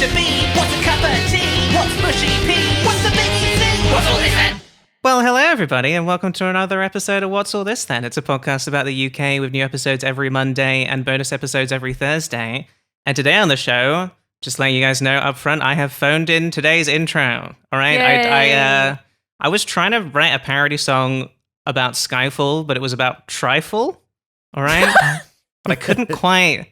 to be? What's a cup of tea? What's mushy peas? What's the biggie thing? What's all this then? Well, hello everybody, and welcome to another episode of What's All This Then? It's a podcast about the UK with new episodes every Monday and bonus episodes every Thursday. And today on the show, just letting you guys know up front, I have phoned in today's intro. All right, I was trying to write a parody song about Skyfall, but it was about trifle. All right, but I couldn't quite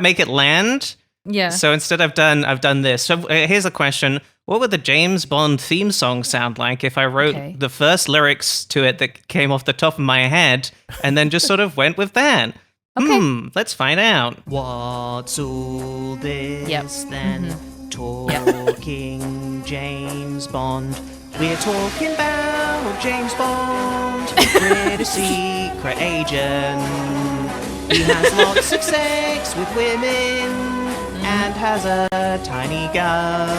make it land. Yeah. So instead, I've done this. So here's a question: what would the James Bond theme song sound like if I wrote the first lyrics to it that came off the top of my head, and then just sort of went with that? Okay. Let's find out. What's all this then? Talking James Bond. We're talking about James Bond, British secret agent. He has lots of sex with women and has a tiny gun.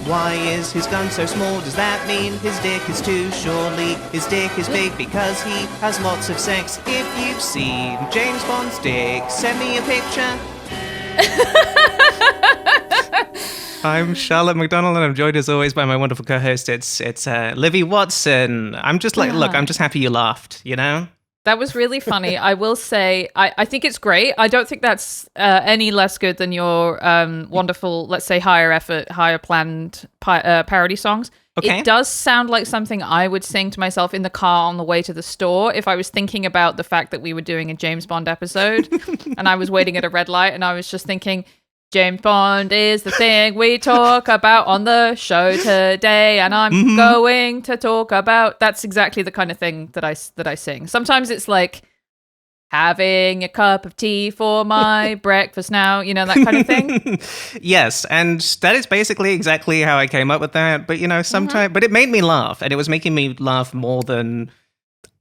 Why is his gun so small? Does that mean his dick is too? Surely his dick is big because he has lots of sex. If you've seen James Bond's dick, send me a picture. I'm Charlotte McDonald, and I'm joined as always by my wonderful co-host. It's Livy Watson. I'm just like, look, I'm just happy you laughed, you know? That was really funny. I will say, I think it's great. I don't think that's any less good than your wonderful, let's say, higher effort, higher planned parody songs. Okay. It does sound like something I would sing to myself in the car on the way to the store if I was thinking about the fact that we were doing a James Bond episode and I was waiting at a red light and I was just thinking, James Bond is the thing we talk about on the show today, and I'm going to talk about. That's exactly the kind of thing that I sing. Sometimes it's like having a cup of tea for my breakfast now, you know, that kind of thing. Yes, and that is basically exactly how I came up with that. But you know, sometimes, but it made me laugh, and it was making me laugh more than.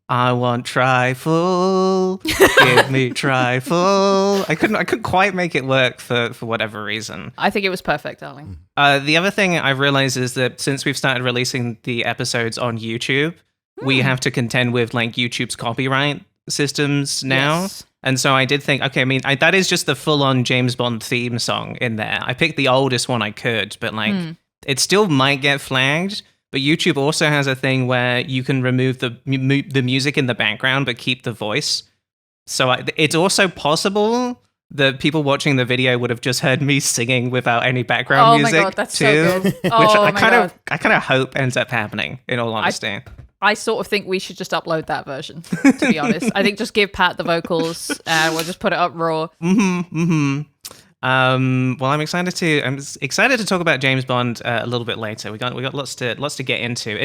I want trifle, give me trifle. I couldn't quite make it work for whatever reason. I think it was perfect, darling. The other thing I've realized is that since we've started releasing the episodes on YouTube, we have to contend with like YouTube's copyright systems now. Yes. And so I did think, okay, I mean, that is just the full-on James Bond theme song in there. I picked the oldest one I could, but like it still might get flagged. But YouTube also has a thing where you can remove the music in the background but keep the voice. So it's also possible that people watching the video would have just heard me singing without any background music. Oh my god, that's too, so good. which I kind of hope ends up happening. In all honesty, I sort of think we should just upload that version. To be honest, I think just give Pat the vocals and we'll just put it up raw. Well, I'm excited to talk about James Bond a little bit later. We got lots to get into.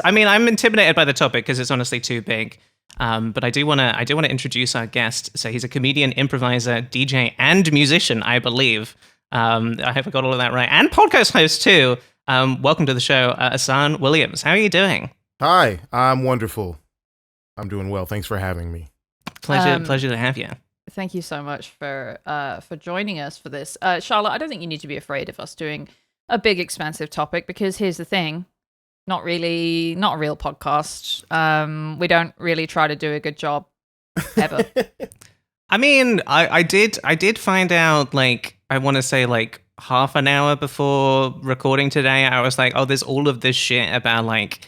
I'm intimidated by the topic because it's honestly too big. But I do want to introduce our guest. So he's a comedian, improviser, DJ, and musician, I believe. I hope I got all of that right, and podcast host too. Welcome to the show, Ahsohn Williams. How are you doing? Hi, I'm wonderful. I'm doing well. Thanks for having me. Pleasure to have you. Thank you so much for joining us for this. Charlotte, I don't think you need to be afraid of us doing a big, expansive topic because here's the thing. Not a real podcast. We don't really try to do a good job, ever. I mean, I did find out, like, I want to say, like, half an hour before recording today, I was like, oh, there's all of this shit about, like,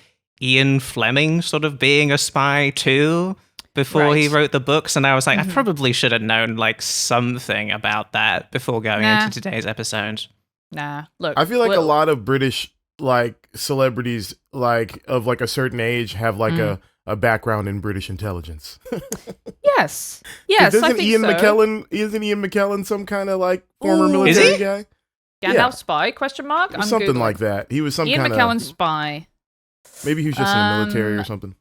Ian Fleming sort of being a spy too. Before he wrote the books, and I was like, I probably should have known like something about that before going into today's episode. Nah, look, I feel like a lot of British like celebrities like of like a certain age have like a background in British intelligence. Yes, I think Ian so. Isn't Ian McKellen some kind of like former military guy? Gandalf spy? Question mark? I'm something Googling. like that. He was some Ian kind of McKellen spy. Maybe he was just in the military or something.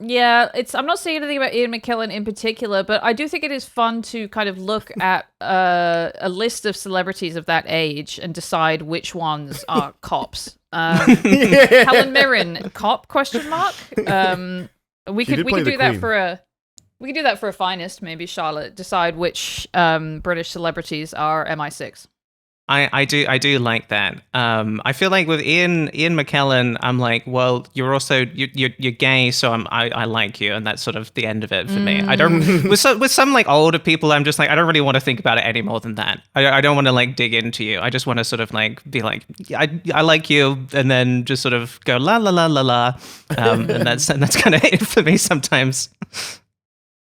Yeah, I'm not saying anything about Ian McKellen in particular, but I do think it is fun to kind of look at a list of celebrities of that age and decide which ones are cops. Helen Mirren, cop? Question mark. We could do that for a finest, maybe. Charlotte, decide which British celebrities are MI6. I do like that. I feel like with Ian McKellen, I'm like, well, you're also you're gay, so I like you, and that's sort of the end of it for me. I don't with some like older people, I'm just like, I don't really want to think about it any more than that. I don't want to like dig into you. I just want to sort of like be like, I like you, and then just sort of go la la la la la, and that's kind of it for me sometimes.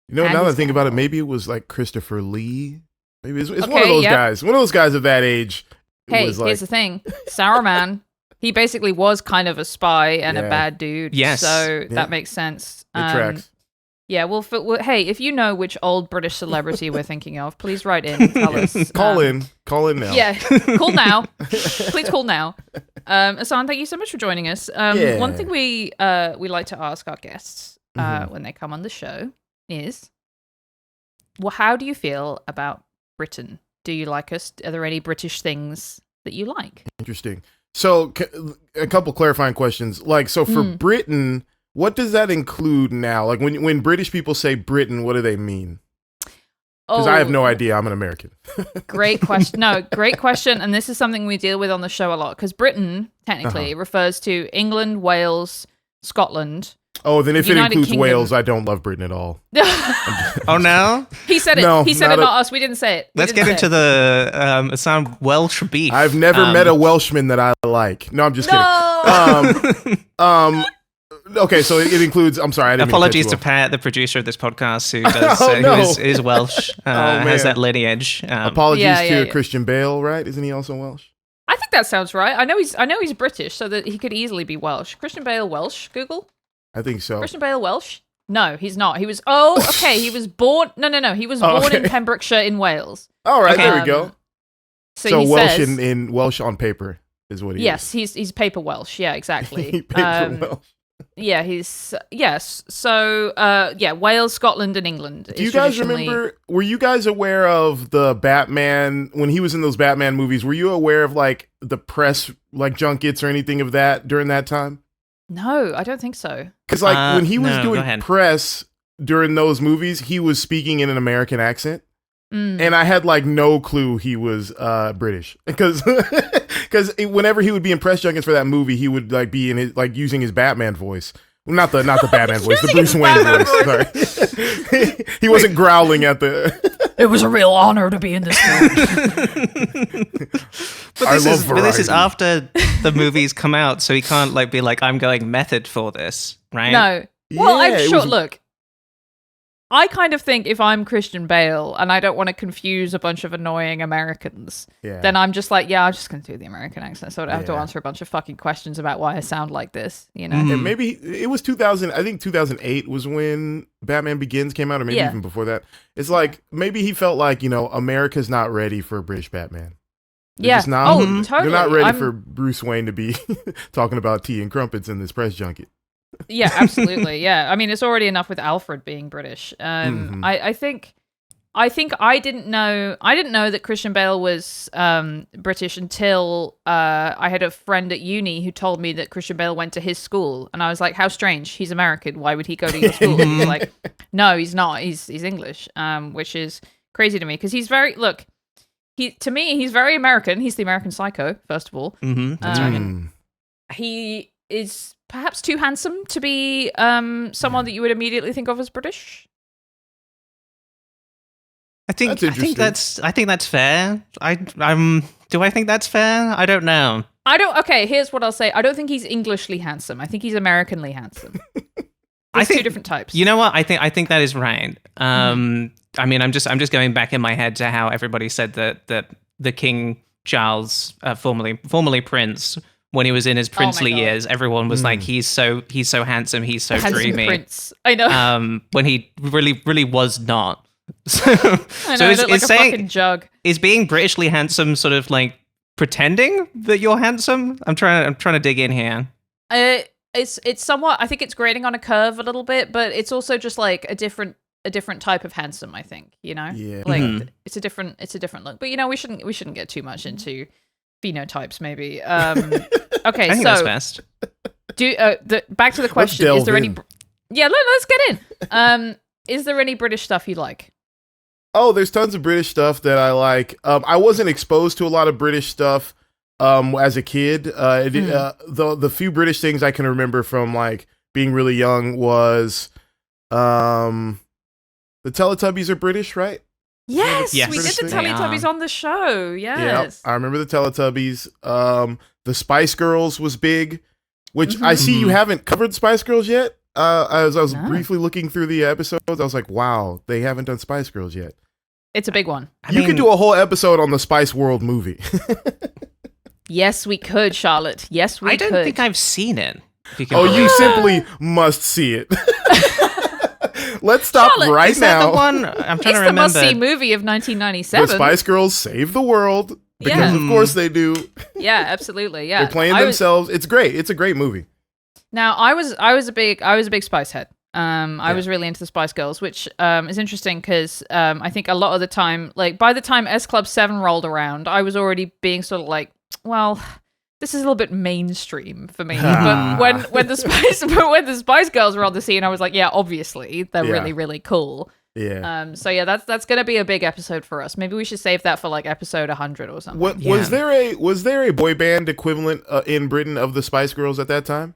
You know, now that I think about it, maybe it was like Christopher Lee. Maybe it's one of those guys. One of those guys of that age. Hey, was like, here's the thing. Saruman, he basically was kind of a spy and a bad dude. Yes. So that makes sense. It tracks. Yeah, well, hey, if you know which old British celebrity we're thinking of, please write in and tell us. Call in now. Yeah, call now. Please call now. Ahsohn, thank you so much for joining us. One thing we like to ask our guests when they come on the show is, well, how do you feel about Britain? Do you like us? Are there any British things that you like? Interesting. So a couple clarifying questions. Like, so for Britain, what does that include now? Like when British people say Britain, what do they mean? Because I have no idea. I'm an American. Great question. No, great question. And this is something we deal with on the show a lot, because Britain technically refers to England, Wales, Scotland. Oh, then if United it includes Kingdom. Wales, I don't love Britain at all. Oh no! He said it. No, He said not it, a- not us. We didn't say it. Let's get into the Ahsohn Welsh beef. I've never met a Welshman that I like. No, I'm just kidding. Okay, so it includes. I'm sorry. I didn't mean Apologies cut to you off. Pat, the producer of this podcast, who does no. who is Welsh, has man. that lineage. Apologies Yeah. to Christian Bale, right? Isn't he also Welsh? I think that sounds right. I know he's British, so that he could easily be Welsh. Christian Bale Welsh. Google. I think so. Christian Bale Welsh? No, he's not. He was. Oh, okay. He was born. No. He was born in Pembrokeshire in Wales. All right, Okay. there we go. So he Welsh says, in Welsh on paper is what he yes, he's paper Welsh. Yeah, exactly. is. Paper Welsh. Yeah, he's yes. So Wales, Scotland, and England. Do you guys remember? Were you guys aware of the Batman when he was in those Batman movies? Were you aware of like the press like junkets or anything of that during that time? No, I don't think so. Because like when he was no, go doing ahead. press during those movies, he was speaking in an American accent. Mm. And I had like no clue he was British because whenever he would be in press junkets for that movie, he would like be in his like using his Batman voice. Well, not the Batman voice, the Bruce Wayne voice. Sorry, he wasn't growling at the. It was a real honor to be in this film. But this is variety. after the movies come out, so he can't like be like, I'm going method for this, right? No. Well, Yeah, I'm it sure. was- Look, I kind of think if I'm Christian Bale and I don't want to confuse a bunch of annoying Americans, Yeah. then I'm just like, I'm just going to do the American accent, so I don't have to Yeah. answer a bunch of fucking questions about why I sound like this, you know? And maybe it was 2000. I think 2008 was when Batman Begins came out, or maybe Yeah. even before that. It's like maybe he felt like America's not ready for a British Batman. They're Yeah. just not, Oh, totally. They're not ready I'm- for Bruce Wayne to be talking about tea and crumpets in this press junket. Yeah, absolutely. Yeah. I mean, it's already enough with Alfred being British. I think I didn't know that Christian Bale was British until I had a friend at uni who told me that Christian Bale went to his school, and I was like, how strange. He's American. Why would he go to your school? And he's like, no, he's not. He's English, which is crazy to me because he's very to me he's very American. He's the American Psycho, first of all. That's right. He is perhaps too handsome to be someone that you would immediately think of as British. I think That's interesting. I think that's fair. Do I think that's fair? I don't know. Okay, here's what I'll say. I don't think he's Englishly handsome. I think he's Americanly handsome. There's two different types. You know what? I think that is right. I mean, I'm just going back in my head to how everybody said that the King Charles, formerly Prince, when he was in his princely God. years, everyone was like, he's so handsome, he's so Handsome dreamy. Prince. I know. When he really was not. So, I know. I look like a fucking jug. is being Britishly handsome sort of like pretending that you're handsome? I'm trying to dig in here. It's somewhat. I think it's grading on a curve a little bit, but it's also just like a different type of handsome. I think Yeah. like it's a different look. But we shouldn't get too much into phenotypes. Maybe. Okay, I think that's best. Back to the question: delve is there any? in. Yeah, let's get in. Is there any British stuff you like? Oh, there's tons of British stuff that I like. I wasn't exposed to a lot of British stuff as a kid. The few British things I can remember from like being really young was the Teletubbies are British, right? Yes, Yes. we did the They Teletubbies are. on the show. Yep, Yes. I remember the Teletubbies. The Spice Girls was big, which I see you haven't covered Spice Girls yet. As I was briefly looking through the episodes, I was like, wow, they haven't done Spice Girls yet. It's a big one. You could do a whole episode on the Spice World movie. Yes, we could, Charlotte. Yes, we I could. don't think I've seen it. if you can Oh, believe you it. simply must see it. Let's stop Charlotte, right Is that now. the one? I'm trying It's to the remember. must-see movie of The 1997. Spice Girls save the world because, Yeah. of course, they do. Yeah, absolutely. Yeah, They're playing I was- themselves. It's great. It's a great movie. Now, I was a big Spice head. I was really into the Spice Girls, which is interesting because I think a lot of the time, like by the time S Club 7 rolled around, I was already being sort of like, well, this is a little bit mainstream for me. But when the Spice Girls were on the scene, I was like, yeah, obviously they're really, really cool. Yeah. So yeah, that's gonna be a big episode for us. Maybe we should save that for like episode 100 or something. What was there a boy band equivalent in Britain of the Spice Girls at that time?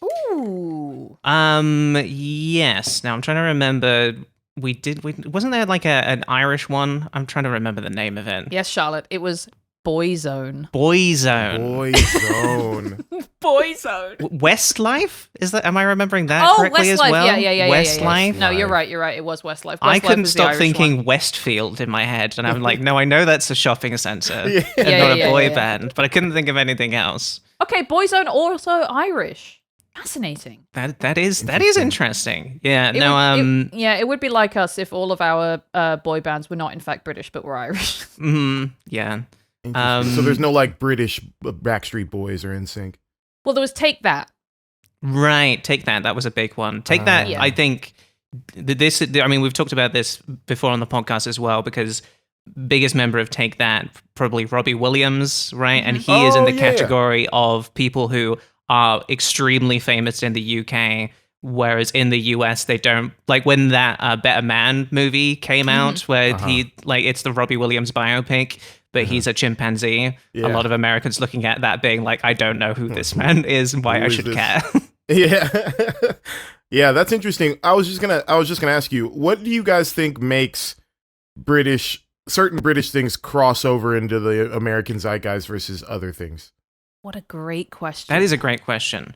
Ooh. Yes. Now I'm trying to remember. Wasn't there like an Irish one? I'm trying to remember the name of it. Yes, Charlotte. It was Boyzone. Boyzone. Boyzone. Boyzone. Westlife? Am I remembering that Oh, correctly as Westlife. well? Yeah. Westlife. No, you're right. It was Westlife. I Westlife couldn't was the stop Irish thinking one. Westfield in my head, and I'm like, no, I know that's a shopping center and Yeah, not yeah, a boy yeah. band, but I couldn't think of anything else. Okay, Boyzone also Irish. Fascinating. That is interesting. Yeah. It would be like us if all of our boy bands were not in fact British but were Irish. Yeah. So there's no like British Backstreet Boys or NSYNC. Well, there was Take That. Right. Take That. That was a big one. Take That. Yeah. I think we've talked about this before on the podcast as well, because biggest member of Take That, probably Robbie Williams, right? And he is in the category of people who are extremely famous in the UK, whereas in the US they don't. Like when that Better Man movie came out, where it's the Robbie Williams biopic, but he's a chimpanzee. Yeah. A lot of Americans looking at that being like, I don't know who this man is and why Who I is should this? care. Yeah. Yeah, that's interesting. I was just gonna ask you, what do you guys think makes certain British things cross over into the American zeitgeist versus other things? What a great question. That is a great question.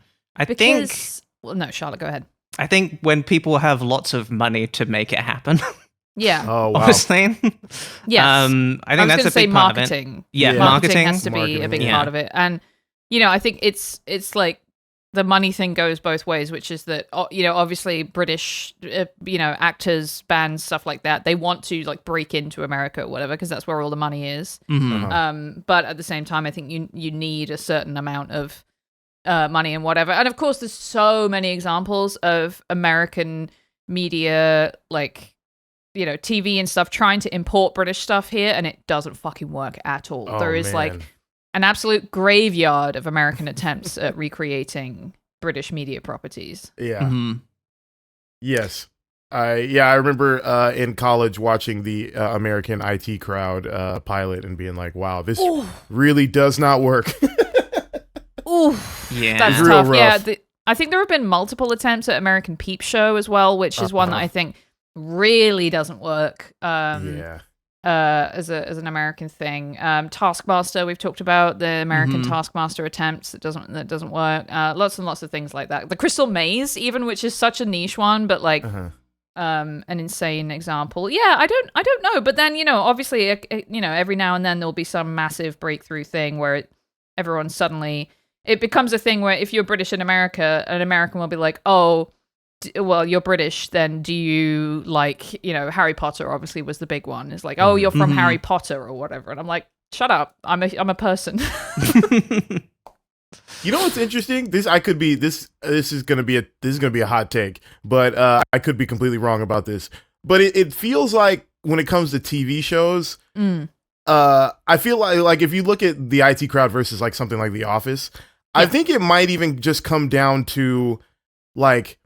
Well, no, Charlotte, go ahead. I think when people have lots of money to make it happen, Yeah. Oh wow. honestly. Yes. I think I was that's gonna a say big part of it. marketing. Yeah, Yeah. Marketing marketing. has to be a big Yeah. part of it. And, I think it's like the money thing goes both ways, which is that, obviously British, actors, bands, stuff like that, they want to like break into America or whatever, because that's where all the money is. Mhm. But at the same time, I think you need a certain amount of money and whatever. And of course, there's so many examples of American media, like, TV and stuff, trying to import British stuff here, and it doesn't fucking work at all. Oh, There is man. like an absolute graveyard of American attempts at recreating British media properties. Yeah. Mhm. Yes. I remember in college watching the American IT Crowd pilot and being like, wow, this really does not work. Ooh, Yeah. that's It's real tough. Yeah, rough. I think there have been multiple attempts at American Peep Show as well, which is one that I think really doesn't work. Yeah. As an American thing. Taskmaster, we've talked about the American Taskmaster attempts that doesn't work. Lots and lots of things like that. The Crystal Maze, even, which is such a niche one, but like an insane example. Yeah, I don't know. But then, obviously, every now and then there'll be some massive breakthrough thing where everyone suddenly, it becomes a thing where if you're British in America, an American will be like, oh, well, you're British, then do you like, Harry Potter obviously was the big one. It's like, oh, you're from Harry Potter or whatever. And I'm like, shut up. I'm a person. You know what's interesting? This is gonna be a hot take, but I could be completely wrong about this. But it feels like when it comes to TV shows, I feel like if you look at the IT Crowd versus like something like The Office, I think it might even just come down to like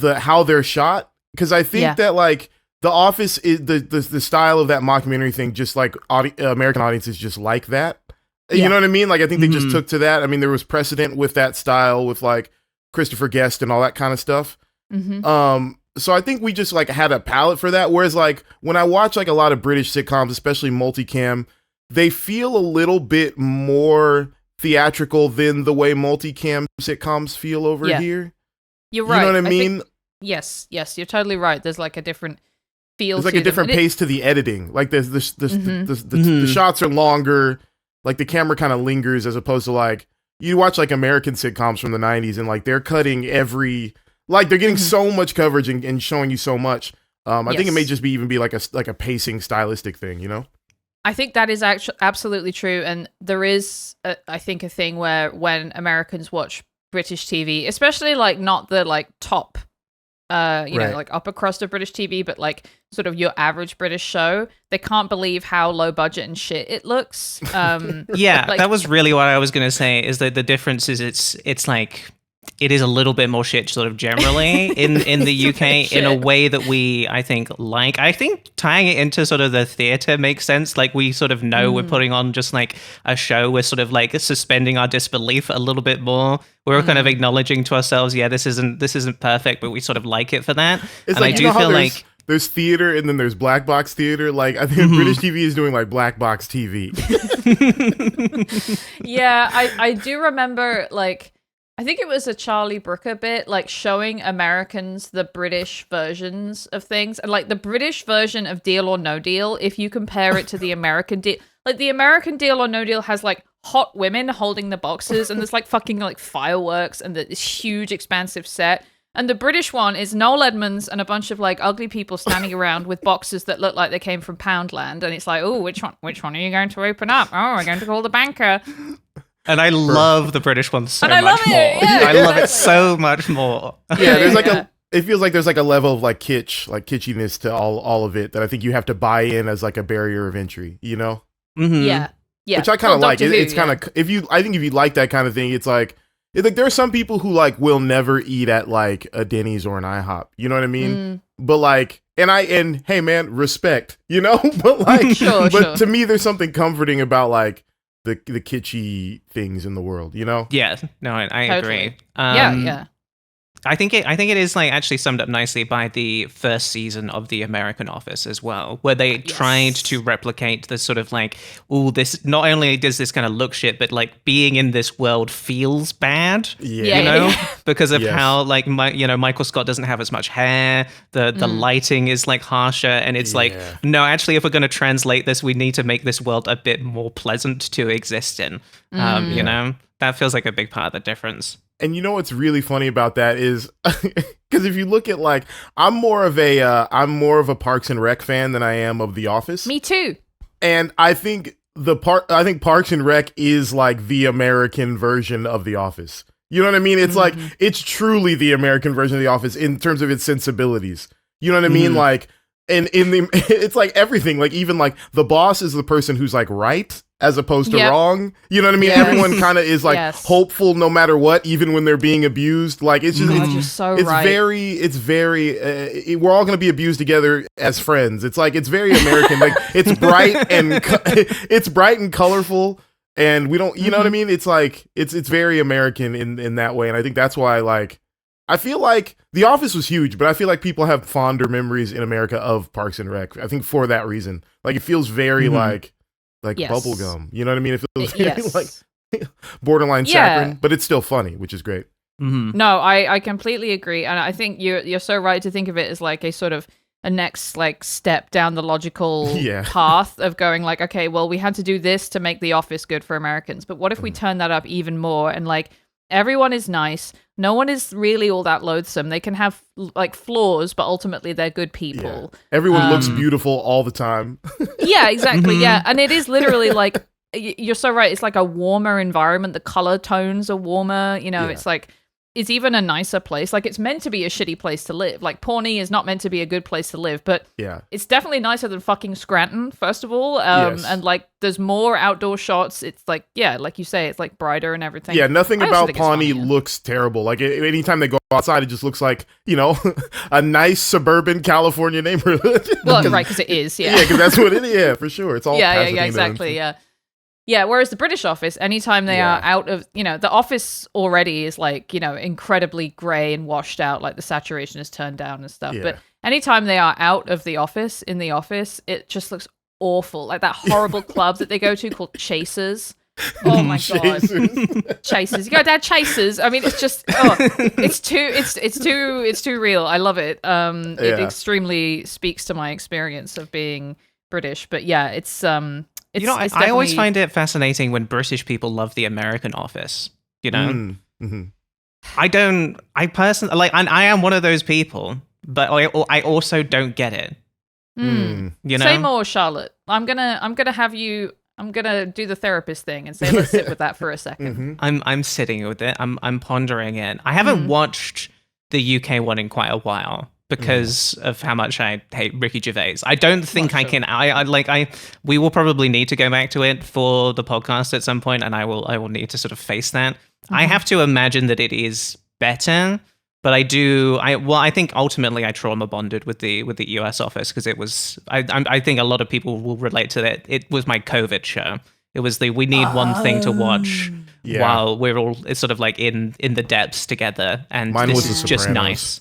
how they're shot, because I think that like The Office is the style of that mockumentary thing. Just like American audiences just like that. Yeah. You know what I mean? Like I think they just took to that. I mean, there was precedent with that style with like Christopher Guest and all that kind of stuff. So I think we just like had a palette for that. Whereas like when I watch like a lot of British sitcoms, especially multicam, they feel a little bit more theatrical than the way multicam sitcoms feel over here. You're right. You know what I mean? Yes, you're totally right. There's like a different feel. There's like a different pace to the editing. Like the shots are longer. Like the camera kind of lingers as opposed to like you watch like American sitcoms from the 90s and like they're cutting like they're getting so much coverage and showing you so much. I think it may just even be like a pacing stylistic thing, you know? I think that is absolutely true. And there is, I think, a thing where when Americans watch British TV, especially like not the like top, know, like upper crust of British TV, but like sort of your average British show, they can't believe how low budget and shit it looks. That was really what I was going to say, is that the difference is it's like, it is a little bit more shit sort of generally in the UK in a way that we, I think tying it into sort of the theater makes sense. Like we sort of know we're putting on just like a show. We're sort of like suspending our disbelief a little bit more. We're kind of acknowledging to ourselves, this isn't perfect, but we sort of like it for that. It's and like, I do feel like there's theater and then there's black box theater. Like I think British TV is doing like black box TV. Yeah, I do remember like, I think it was a Charlie Brooker bit, like showing Americans the British versions of things. And like the British version of Deal or No Deal, if you compare it to the American deal, like the American Deal or No Deal has like hot women holding the boxes and there's like fucking like fireworks and this huge expansive set. And the British one is Noel Edmonds and a bunch of like ugly people standing around with boxes that look like they came from Poundland. And it's like, oh, which one are you going to open up? Oh, we're going to call the banker. And I love the British one so and much more. Yeah, I love it so much more. Yeah, there's like it feels like there's like a level of like kitsch, like kitschiness to all of it that I think you have to buy in as like a barrier of entry, you know? Yeah. Which I kind of like. It's kind of I think if you like that kind of thing, it's like there are some people who like will never eat at like a Denny's or an IHOP. You know what I mean? But like, and hey man, respect, you know? But like, sure. to me, there's something comforting about like the kitschy things in the world, you know? Yeah, no, I Totally. agree. Yeah. I think it is like actually summed up nicely by the first season of The American Office as well, where they tried to replicate the sort of like, this not only does this kind of look shit, but like being in this world feels bad, you know, because of how like Michael Scott doesn't have as much hair, the lighting is like harsher, and it's like, no, actually, if we're going to translate this, we need to make this world a bit more pleasant to exist in. You know, that feels like a big part of the difference. And you know what's really funny about that is because if you look at like I'm more of a Parks and Rec fan than I am of The Office. Me too. And I think Parks and Rec is like the American version of The Office. You know what I mean? It's like it's truly the American version of The Office in terms of its sensibilities. You know what I mean? Like and it's like everything. Like even like the boss is the person who's like right as opposed to wrong. You know what I mean? Everyone kind of is like hopeful no matter what, even when they're being abused. Like it's just it's very we're all going to be abused together as friends. It's like it's very American. Like it's bright and it's bright and colorful, and we don't, you know what I mean? It's like it's very American in that way, and I think that's why like I feel like The Office was huge, but I feel like people have fonder memories in America of Parks and Rec. I think for that reason, like it feels very like bubblegum. You know what I mean? It feels very like borderline saccharine, but it's still funny, which is great. No, I completely agree, and I think you're so right to think of it as like a sort of a next like step down the logical path of going like, okay, well, we had to do this to make The Office good for Americans, but what if we turn that up even more and like everyone is nice, no one is really all that loathsome, they can have like flaws, but ultimately they're good people. Everyone looks beautiful all the time. Yeah, exactly. Yeah, and it is literally like you're so right, it's like a warmer environment, the color tones are warmer, you know. It's like is even a nicer place. Like, it's meant to be a shitty place to live. Like, Pawnee is not meant to be a good place to live, but it's definitely nicer than fucking Scranton, first of all. And like, there's more outdoor shots. It's like, like you say, it's like brighter and everything. Yeah, nothing about Pawnee looks terrible. Like, anytime they go outside, it just looks like, a nice suburban California neighborhood. Well, right, because it is, Yeah, because that's what it is. Yeah, for sure. It's all yeah, exactly, Yeah, whereas the British office, anytime they are out of, the office already is like, incredibly grey and washed out, like the saturation is turned down and stuff. Yeah. But anytime they are out of the office, in the office, it just looks awful. Like that horrible club that they go to called Chasers. Oh my god, Chasers! You go down Chasers. I mean, it's just it's too real. I love it. It extremely speaks to my experience of being British. But yeah, it's I always find it fascinating when British people love the American office. I personally like, and I am one of those people, but I also don't get it. Say more, Charlotte. I'm gonna do the therapist thing and say, let's sit with that for a second. I'm sitting with it. I'm pondering it. I haven't watched the UK one in quite a while because of how much I hate Ricky Gervais. I don't think I can. We will probably need to go back to it for the podcast at some point, and I will need to sort of face that. I have to imagine that it is better. But I think ultimately I trauma bonded with the US office because it was. I think a lot of people will relate to that. It was my COVID show. It was we need one thing to watch while we're all sort of like in the depths together, and mine this was is just nice.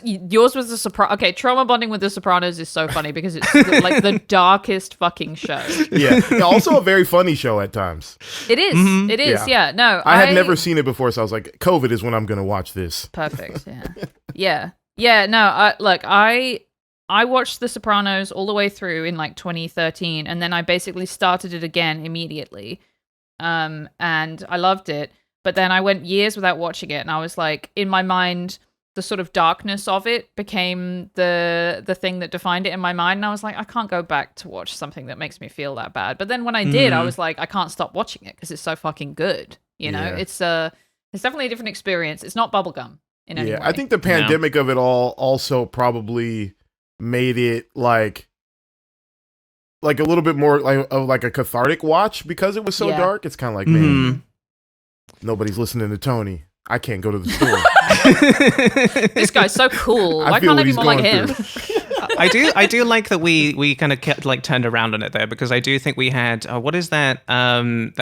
Yours was The Sopranos. Okay, trauma bonding with The Sopranos is so funny because it's like the darkest fucking show. Yeah, also a very funny show at times. It is. It is. Yeah. No, I had never seen it before, so I was like, COVID is when I'm going to watch this. Perfect. Yeah. No, I watched The Sopranos all the way through in like 2013, and then I basically started it again immediately. And I loved it, but then I went years without watching it, and I was like, in my mind, the sort of darkness of it became the thing that defined it in my mind. And I was like, I can't go back to watch something that makes me feel that bad. But then when I did, I was like, I can't stop watching it because it's so fucking good. It's definitely a different experience. It's not bubblegum in any way. I think the pandemic of it all also probably made it like a little bit more like a cathartic watch because it was so dark. It's kind of like, man, nobody's listening to Tony. I can't go to the store. This guy's so cool. Why can't I be more like him? I do like that we kind of like turned around on it there because I do think we had what is that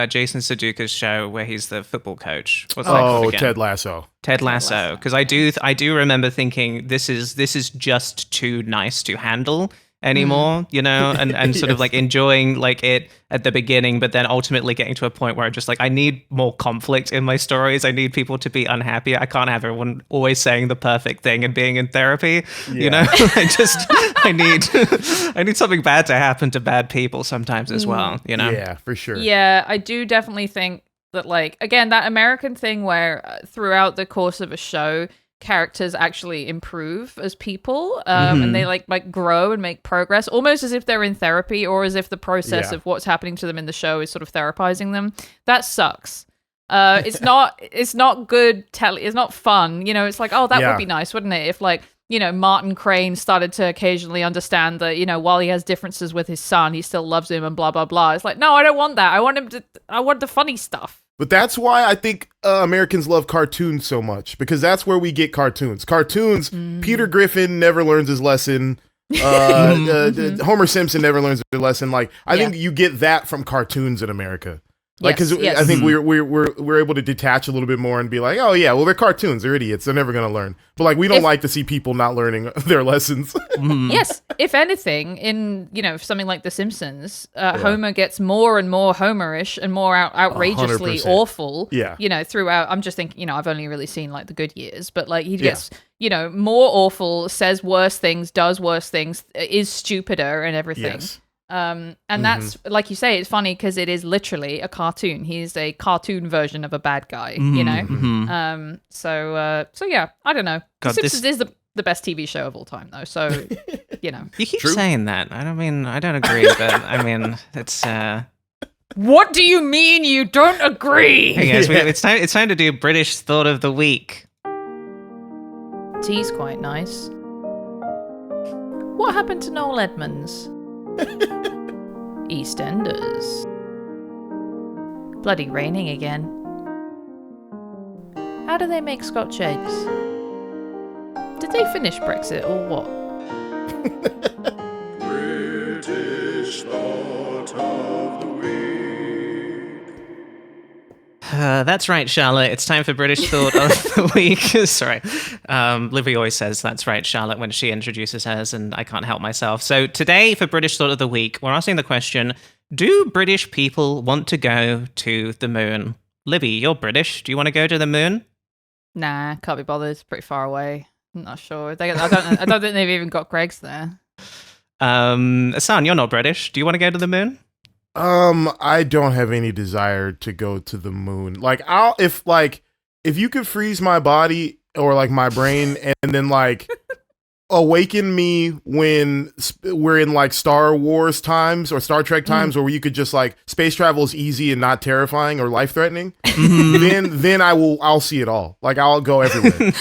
Jason Sudeikis show where he's the football coach? What's that called again? Ted Lasso. Ted Lasso, because I do remember thinking this is just too nice to handle anymore, and sort of like enjoying like it at the beginning, but then ultimately getting to a point where I'm just like, I need more conflict in my stories. I need people to be unhappy. I can't have everyone always saying the perfect thing and being in therapy. I need something bad to happen to bad people sometimes as well. Yeah, for sure. Yeah, I do definitely think that, like, again, that American thing where throughout the course of a show, characters actually improve as people, and they like grow and make progress, almost as if they're in therapy or as if the process of what's happening to them in the show is sort of therapizing them. That sucks. It's not good. It's not fun. It's like, oh, that would be nice, wouldn't it? If like, Martin Crane started to occasionally understand that, while he has differences with his son, he still loves him and blah, blah, blah. It's like, no, I don't want that. I want the funny stuff. But that's why I think Americans love cartoons so much, because that's where we get cartoons. Peter Griffin never learns his lesson. Homer Simpson never learns his lesson. Like, I think you get that from cartoons in America. Like, because I think we're able to detach a little bit more and be like, oh yeah, well, they're cartoons, they're idiots, they're never gonna learn. But like, we don't like to see people not learning their lessons. Yes, if anything, in something like The Simpsons, Homer gets more and more Homerish and more outrageously 100%. Awful. Yeah, throughout. I'm just thinking, I've only really seen like the good years, but like he gets more awful, says worse things, does worse things, is stupider and everything. Yes. And that's, like you say, it's funny because it is literally a cartoon. He's a cartoon version of a bad guy, So yeah, I don't know. God, The Simpsons is the best TV show of all time, though. So, You keep saying that. I don't agree, but I mean, it's... What do you mean you don't agree? Hey guys, it's time to do British Thought of the Week. Tea's quite nice. What happened to Noel Edmonds? EastEnders. Bloody raining again. How do they make Scotch eggs? Did they finish Brexit or what? British Thought of the Week. That's right, Charlotte. It's time for British Thought of the Week. Sorry. Livy always says that's right, Charlotte, when she introduces hers, and I can't help myself. So today, for British Thought of the Week, we're asking the question, do British people want to go to the moon? Libby, you're British. Do you want to go to the moon? Nah, can't be bothered. It's pretty far away. I'm not sure. I don't think they've even got Greg's there. Ahsohn, you're not British. Do you want to go to the moon? I don't have any desire to go to the moon. Like, if you could freeze my body or like my brain and then like awaken me when we're in like Star Wars times or Star Trek times where you could just like space travel is easy and not terrifying or life threatening, then I'll see it all. Like I'll go everywhere.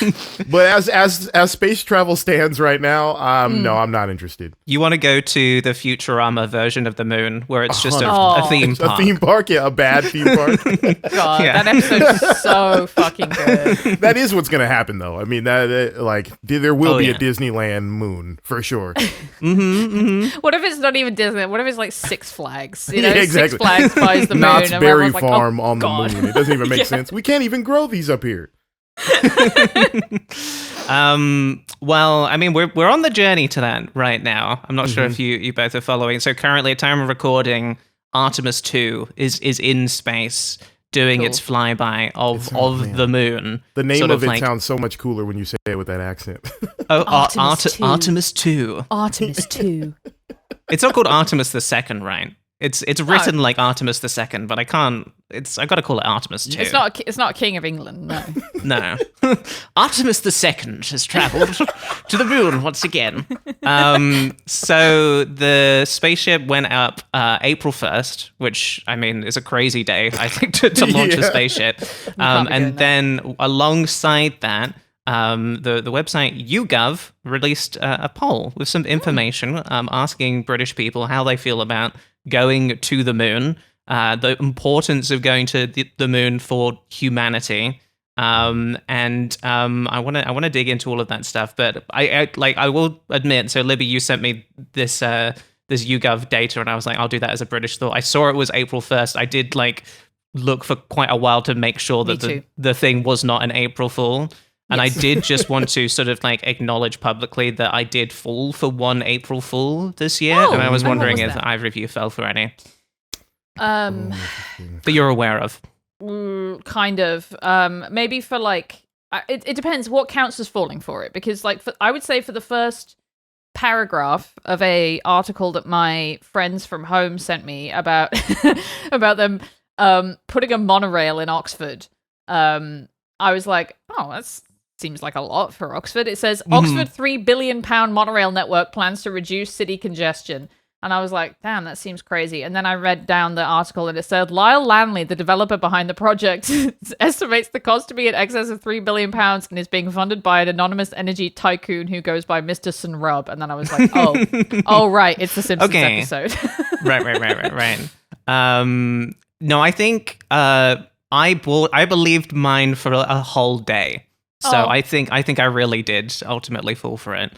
But as space travel stands right now, no, I'm not interested. You want to go to the Futurama version of the moon where it's just a theme park. A theme park, yeah, a bad theme park. God, Yeah. that episode's so fucking good. That is what's going to happen though. I mean, that like there will be yeah. a Disneyland moon for sure. What if it's not even Disney? What if it's like Six Flags? You know, Yeah, exactly. Six Flags buys the moon. Knott's and Berry everyone's like, Farm oh, on God. the moon. It doesn't even make sense. We can't even grow these up here. Well, I mean, we're on the journey to that right now. I'm not sure if you both are following. So currently, at time of recording, Artemis 2 is in space doing its flyby of the moon. The name Sort of it like, sounds so much cooler when you say it with that accent. Artemis 2. Artemis 2. Artemis 2. It's not called Artemis the Second, right? It's written like Artemis the Second, but I can't. I got to call it Artemis 2. It's not King of England, no. No. Artemis the Second has traveled to the moon once again. So the spaceship went up April 1st, which, I mean, is a crazy day, I think, to launch a spaceship. can't be doing And then alongside that, the website YouGov released a poll with some information asking British people how they feel about going to the moon, the importance of going to the moon for humanity. I want to dig into all of that stuff, but I will admit. So Libby, you sent me this YouGov data, and I was like, I'll do that as a British thought. I saw it was April 1st. I did like look for quite a while to make sure that the thing was not an April Fool. And yes. I did just want to sort of like acknowledge publicly that I did fall for one April Fool this year, and I was wondering if either of you fell for any. That you're aware of. Kind of. Maybe for like, it depends what counts as falling for it, because like I would say for the first paragraph of a article that my friends from home sent me about about them putting a monorail in Oxford. I was like, oh, that's seems like a lot for Oxford. It says Oxford £3 billion monorail network plans to reduce city congestion. And I was like, damn, that seems crazy. And then I read down the article and it said, Lyle Lanley, the developer behind the project, estimates the cost to be in excess of £3 billion and is being funded by an anonymous energy tycoon who goes by Mr. Sunrub. And then I was like, oh, right, it's the Simpsons episode. Right. No, I think I believed mine for a whole day. So I think I really did ultimately fall for it.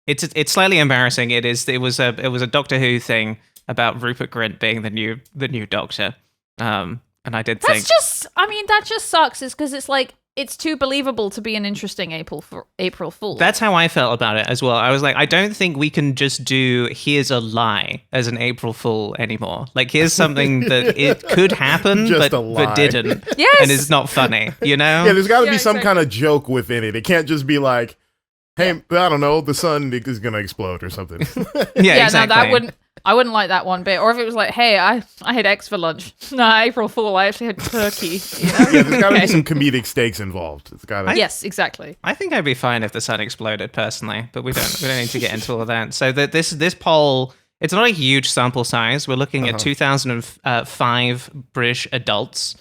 It's slightly embarrassing. It was a Doctor Who thing about Rupert Grint being the new Doctor. And I did think that just sucks. Is because it's like it's too believable to be an interesting April Fool. That's how I felt about it as well. I was like, I don't think we can just do here's a lie as an April Fool anymore. Like here's something that it could happen, but didn't. Yes, and it's not funny. You know? Yeah, there's got to be some kind of joke within it. It can't just be like, hey, I don't know, the sun is gonna explode or something. Yeah, exactly. No, I wouldn't like that one bit. Or if it was like, hey, I had eggs for lunch. No, April Fool, I actually had turkey. You know? Yeah, there's got to be some comedic stakes involved. It's got to. Yes, exactly. I think I'd be fine if the sun exploded personally, but we don't need to get into all of that. So this poll it's not a huge sample size. We're looking at 2005 British adults,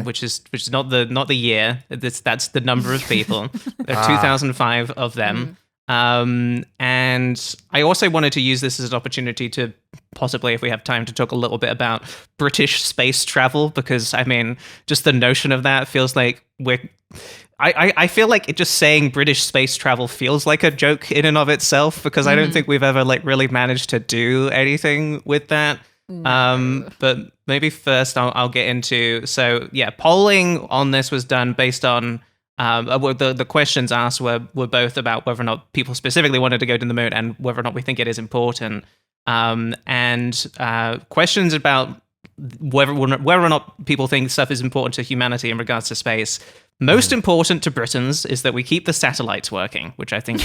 which is not the year. That's the number of people. There are 2005 of them. And I also wanted to use this as an opportunity to possibly, if we have time, to talk a little bit about British space travel, because I mean, just the notion of that feels like I feel like it just saying British space travel feels like a joke in and of itself, because I don't think we've ever like really managed to do anything with that. No. But maybe first I'll get into, so yeah, polling on this was done based on the questions asked were both about whether or not people specifically wanted to go to the moon and whether or not we think it is important. And questions about whether or not people think stuff is important to humanity in regards to space. Most important to Britons is that we keep the satellites working, which I think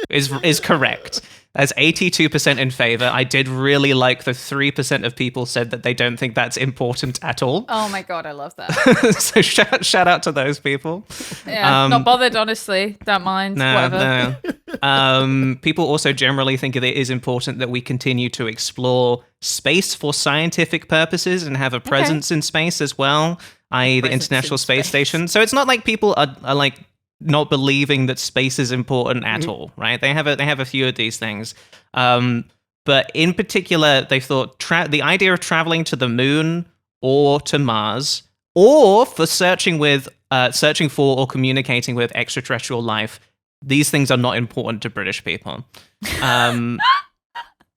is correct. That's 82% in favor. I did really like the 3% of people said that they don't think that's important at all. Oh my God, I love that. So shout out to those people. Yeah, not bothered, honestly. Don't mind. Whatever. No. People also generally think that it is important that we continue to explore space for scientific purposes and have a presence in space as well, i.e. the International Space Station. So it's not like people are like not believing that space is important at all, right? They have a few of these things, but in particular, they thought the idea of traveling to the moon or to Mars, or for searching for or communicating with extraterrestrial life, these things are not important to British people.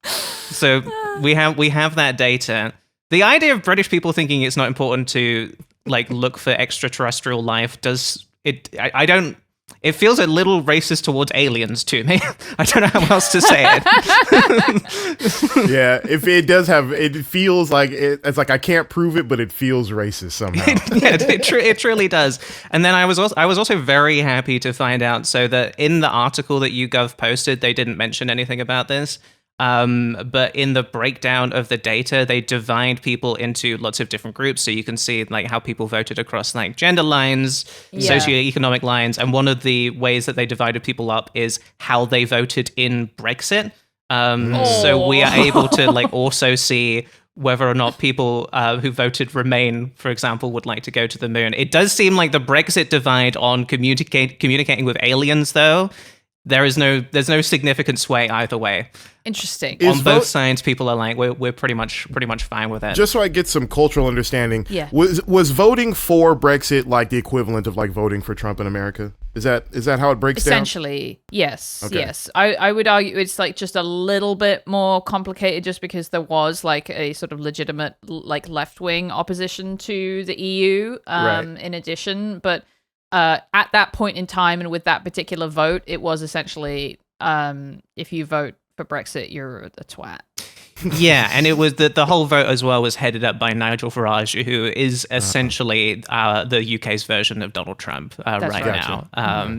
So we have that data. The idea of British people thinking it's not important to like look for extraterrestrial life does. It feels a little racist towards aliens to me. I don't know how else to say it. Yeah, if it does it feels like it's like I can't prove it, but it feels racist somehow. it truly does. And then I was also very happy to find out so that in the article that YouGov posted, they didn't mention anything about this. But in the breakdown of the data, they divide people into lots of different groups. So you can see like how people voted across like gender lines, socioeconomic lines. And one of the ways that they divided people up is how they voted in Brexit. So we are able to like also see whether or not people who voted Remain, for example, would like to go to the moon. It does seem like the Brexit divide on communicating with aliens, though, there's no significant sway either way. Interesting. On both sides, people are like, we're pretty much fine with it. Just so I get some cultural understanding, yeah. Was voting for Brexit like the equivalent of like voting for Trump in America? Is that how it breaks down? Essentially, yes. Okay. Yes. I would argue it's like just a little bit more complicated just because there was like a sort of legitimate like left-wing opposition to the EU in addition. But at that point in time and with that particular vote, it was essentially if you vote for Brexit, you're a twat. Yeah, and it was the whole vote as well was headed up by Nigel Farage, who is essentially the UK's version of Donald Trump right now.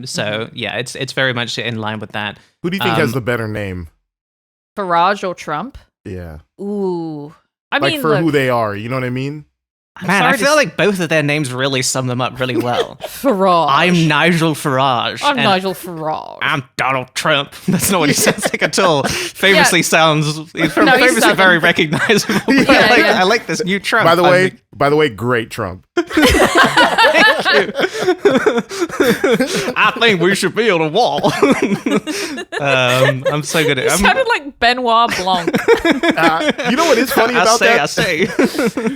So yeah, it's very much in line with that. Who do you think has the better name? Farage or Trump? Yeah. Ooh. I like mean, for who they are, you know what I mean? Man, I feel like both of their names really sum them up really well. Farage. I'm Nigel Farage. I'm Nigel Farage. I'm Donald Trump. That's not what he sounds like at all. Famously famously very recognizable. I like this new Trump. By the way, great Trump. Thank you. I think we should be on a wall. I'm so good at it. It sounded like Benoit Blanc. You know what is funny about that? I say.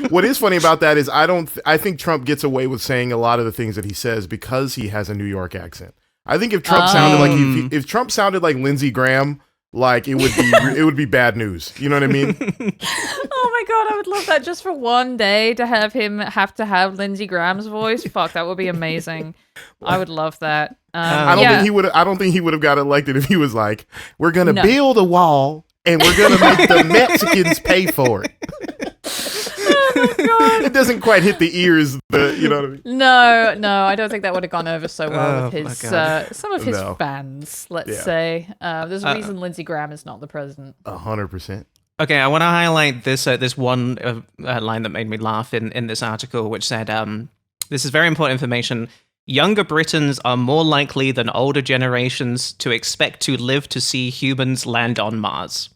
What is funny about that is I think Trump gets away with saying a lot of the things that he says because he has a New York accent. I think if Trump sounded like Lindsey Graham, like it would be bad news. You know what I mean? Oh my God, I would love that just for one day to have him have to have Lindsey Graham's voice. Fuck, that would be amazing. I would love that. I don't think he would have got elected if he was like, we're gonna build a wall and we're gonna make the Mexicans pay for it. Oh my God. It doesn't quite hit the ears, but you know what I mean? No, I don't think that would have gone over so well with his some of his fans, let's say. There's a reason Lindsey Graham is not the president. 100%. Okay, I want to highlight this one line that made me laugh in this article, which said, this is very important information. Younger Britons are more likely than older generations to expect to live to see humans land on Mars.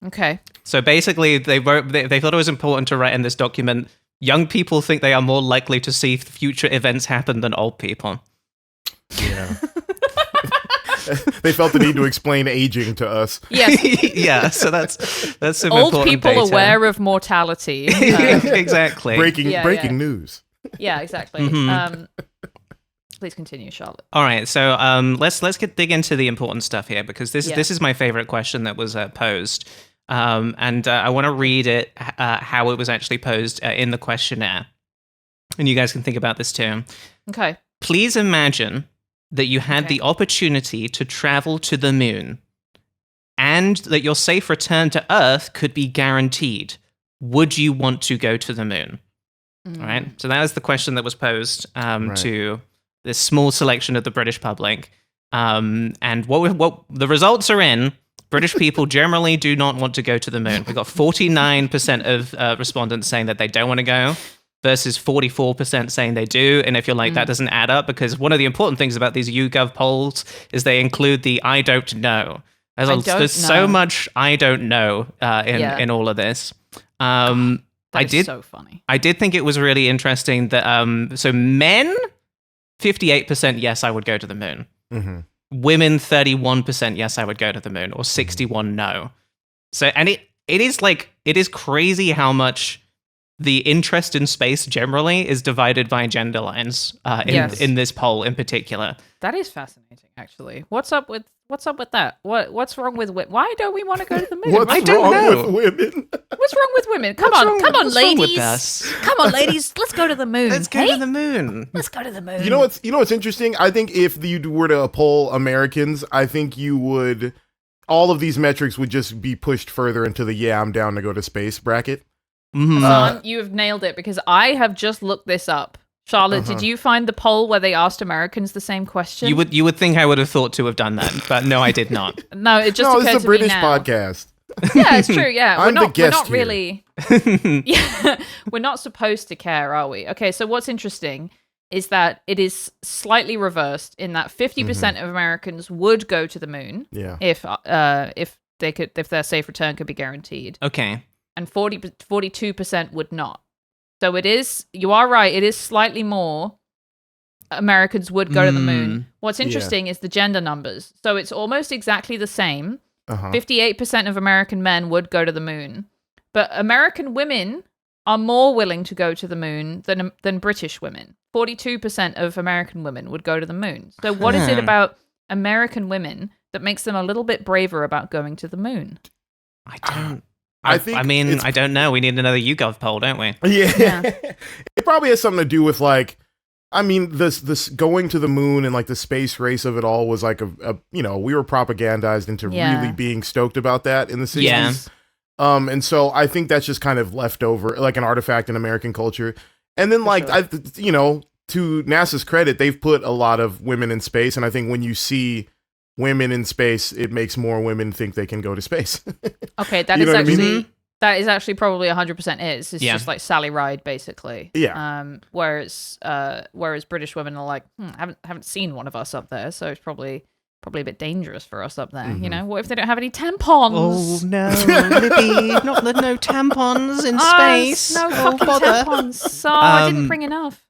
Okay. So basically, they thought it was important to write in this document, young people think they are more likely to see future events happen than old people. Yeah. They felt the need to explain aging to us. Yes. Yeah, so that's some Old important people data. aware of mortality. Exactly. Breaking news. Yeah, exactly. Mm-hmm. Please continue, Charlotte. All right, so let's dig into the important stuff here, because this is my favorite question that was posed, and I want to read it how it was actually posed in the questionnaire, and you guys can think about this too. Okay. Please imagine that you had the opportunity to travel to the moon, and that your safe return to Earth could be guaranteed. Would you want to go to the moon? All right, so that was the question that was posed to this small selection of the British public. And what the results are in, British people generally do not want to go to the moon. We've got 49% of respondents saying that they don't want to go, versus 44% saying they do. And if you're like, that doesn't add up, because one of the important things about these YouGov polls is they include the I don't know. There's so much I don't know in all of this. That is so funny. I did think it was really interesting that so men, 58% yes, I would go to the moon. Mm-hmm. Women, 31% yes, I would go to the moon, or 61 no. So, and it is crazy how much the interest in space generally is divided by gender lines in this poll in particular. That is fascinating, actually. What's up with that? What's wrong with women? Why don't we want to go to the moon? I don't know. With women? What's wrong with women? Come on, what's wrong ladies. with us? Come on, ladies. Let's go to the moon. Let's go to the moon. Let's go to the moon. You know what's interesting? I think if you were to poll Americans, I think you would, all of these metrics would just be pushed further into the I'm down to go to space bracket. Ahsohn, you have nailed it, because I have just looked this up. Charlotte, did you find the poll where they asked Americans the same question? You would think I would have thought to have done that, but no, I did not. No, it just occurred it's a to British me now. podcast. Yeah, it's true. Yeah, I'm the guest we're not here. really. Yeah, we're not supposed to care, are we? Okay, so what's interesting is that it is slightly reversed in that 50% of Americans would go to the moon. Yeah. If their safe return could be guaranteed. Okay. And 42% would not. So you are right, it is slightly more Americans would go to the moon. What's interesting is the gender numbers. So it's almost exactly the same. 58% of American men would go to the moon. But American women are more willing to go to the moon than British women. 42% of American women would go to the moon. So what is it about American women that makes them a little bit braver about going to the moon? I don't. I think I don't know. We need another YouGov poll, don't we? Yeah. It probably has something to do with this going to the moon and like the space race of it all was like we were propagandized into really being stoked about that in the 60s. Yeah. And so I think that's just kind of left over, like an artifact in American culture. And then to NASA's credit, they've put a lot of women in space. And I think when you see women in space, it makes more women think they can go to space. Okay, that is actually probably 100% is. It's just like Sally Ride, basically. Yeah. Whereas British women are like, haven't seen one of us up there, so it's probably a bit dangerous for us up there. You know, what if they don't have any tampons? Oh no, Libby, no tampons in space. No fucking tampons. So I didn't bring enough.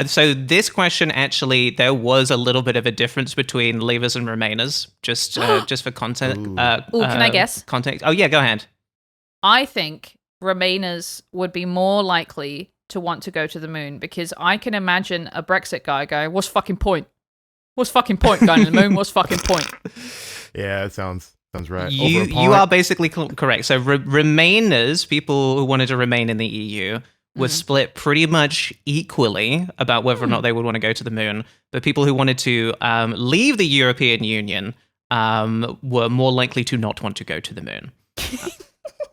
So this question, actually, there was a little bit of a difference between leavers and remainers, just for content. Can I guess? Context. Oh yeah, go ahead. I think remainers would be more likely to want to go to the moon, because I can imagine a Brexit guy going, "What's fucking point? What's fucking point going to the moon? What's fucking point?" Yeah, it sounds right. You are basically correct. So remainers, people who wanted to remain in the EU, were split pretty much equally about whether or not they would want to go to the moon. But people who wanted to leave the European Union were more likely to not want to go to the moon.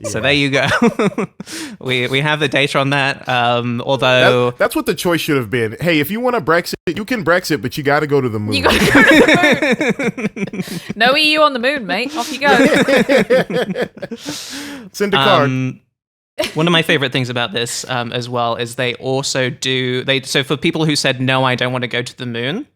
So there you go. we have the data on that. Although that's what the choice should have been. Hey, if you want to Brexit, you can Brexit, but you got to go to the moon. You got to go to the moon. No EU on the moon, mate. Off you go. Send a card. One of my favorite things about this as well is they also so for people who said, no, I don't want to go to the moon,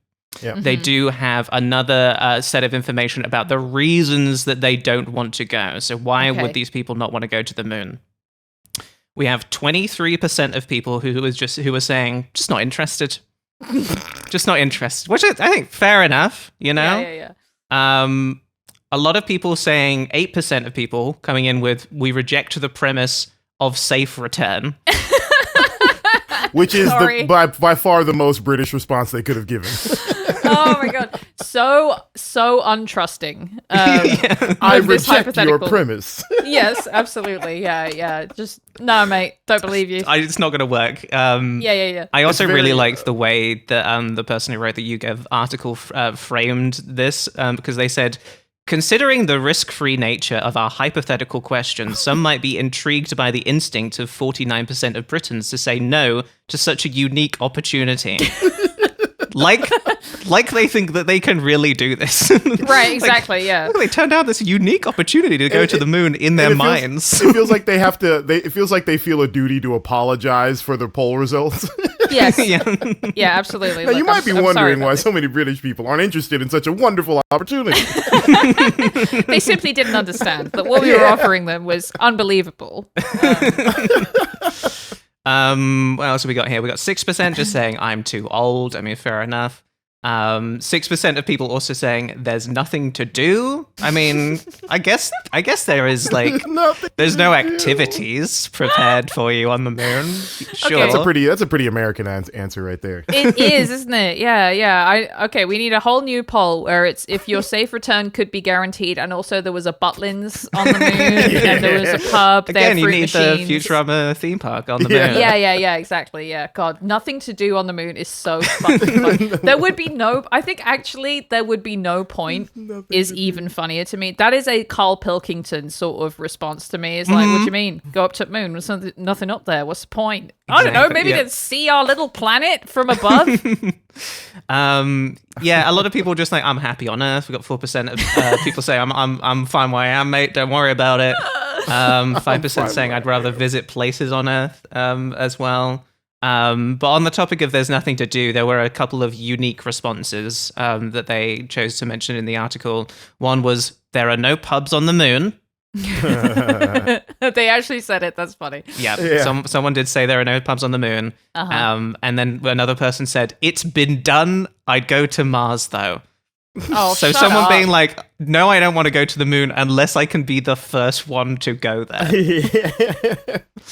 Yeah. they do have another set of information about the reasons that they don't want to go. So why Okay. would these people not want to go to the moon? We have 23% of people who are saying just not interested, just not interested, which is, I think, fair enough. You know, Yeah. a lot of people saying 8% of people coming in with we reject the premise of safe return. Which is Sorry. by far the most British response they could have given. Oh my god, so untrusting. I of this reject your hypothetical. premise. Yes, absolutely. Yeah. Just no, mate. Don't believe you. It's not going to work. Yeah. I also It's very, really liked the way that the person who wrote the YouGov article framed this because they said, considering the risk-free nature of our hypothetical questions, some might be intrigued by the instinct of 49% of Britons to say no to such a unique opportunity. like they think that they can really do this. Right, exactly. Yeah. They turned out this unique opportunity to go to the moon in their And minds. It feels like they have to. It feels like they feel a duty to apologize for their poll results. Yes. Yeah. Yeah, absolutely. Now, you Look, might be I'm sorry wondering about why this. so many British people aren't interested in such a wonderful opportunity. They simply didn't understand that what we were offering them was unbelievable. What else have we got here? We got 6% just saying I'm too old. I mean, fair enough. 6% of people also saying there's nothing to do. I mean, I guess there is like Nothing there's to no do. activities prepared for you on the moon. Sure. That's a pretty American answer right there. It is, isn't it? Yeah. Okay, we need a whole new poll where it's if your safe return could be guaranteed, and also there was a Butlins on the moon, and there was a pub. they had Again, you fruit need machines. the Futurama theme park on the Yeah. moon. Yeah, exactly. Yeah, God, nothing to do on the moon is so fucking funny. There would be I think actually there would be no point is even funnier to me. That is a Carl Pilkington sort of response to me. It's like, what do you mean? Go up to the moon. There's nothing up there. What's the point? I don't know. Exactly, Maybe yeah. to see our little planet from above. Yeah, a lot of people just like I'm happy on Earth. We got 4% of people say I'm fine where I am, mate. Don't worry about it. 5% saying I'd rather visit places on Earth as well. But on the topic of there's nothing to do, there were a couple of unique responses that they chose to mention in the article. One was there are no pubs on the moon. They actually said it. That's funny. Yeah. Someone did say there are no pubs on the moon. And then another person said it's been done. I'd go to Mars though. Oh, So shut someone up. being like, no, I don't want to go to the moon unless I can be the first one to go there.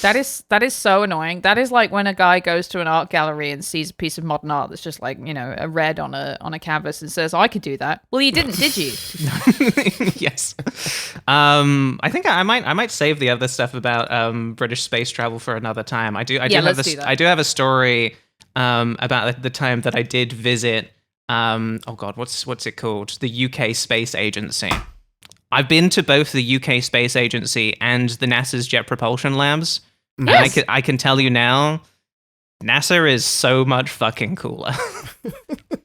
That is so annoying. That is like when a guy goes to an art gallery and sees a piece of modern art that's just like, a red on a canvas and says, I could do that. Well, you didn't, did you? Yes. I think I might save the other stuff about British space travel for another time. I do let's do that. I do have a story about the time that I did visit oh god, what's it called? The UK Space Agency. I've been to both the UK Space Agency and the NASA's Jet Propulsion Labs. Yes. And I can tell you now, NASA is so much fucking cooler.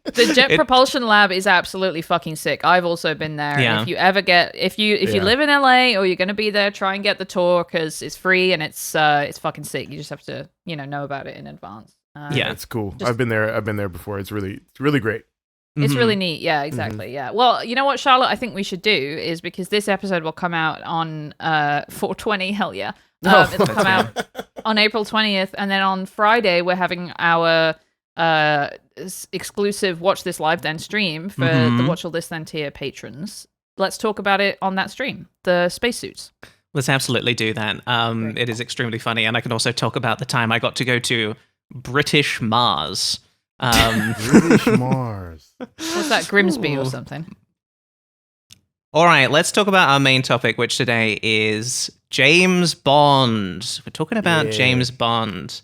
The Jet Propulsion Lab is absolutely fucking sick. I've also been there. Yeah. And if you ever if you live in LA or you're going to be there, try and get the tour because it's free and it's fucking sick. You just have to, know about it in advance. Yeah. It's cool. I've been there before. It's really great. It's really neat. Yeah, exactly. Yeah. Well, you know what, Charlotte, I think we should do is because this episode will come out on 420. Hell yeah. It'll come out on April 20th. And then on Friday, we're having our exclusive Watch This Live Then stream for the Watch All This Then tier patrons. Let's talk about it on that stream, the spacesuits. Let's absolutely do that. It is extremely funny. And I can also talk about the time I got to go to British Mars. British Mars. What's that, Grimsby or something? All right, let's talk about our main topic, which today is James Bond. We're talking about James Bond.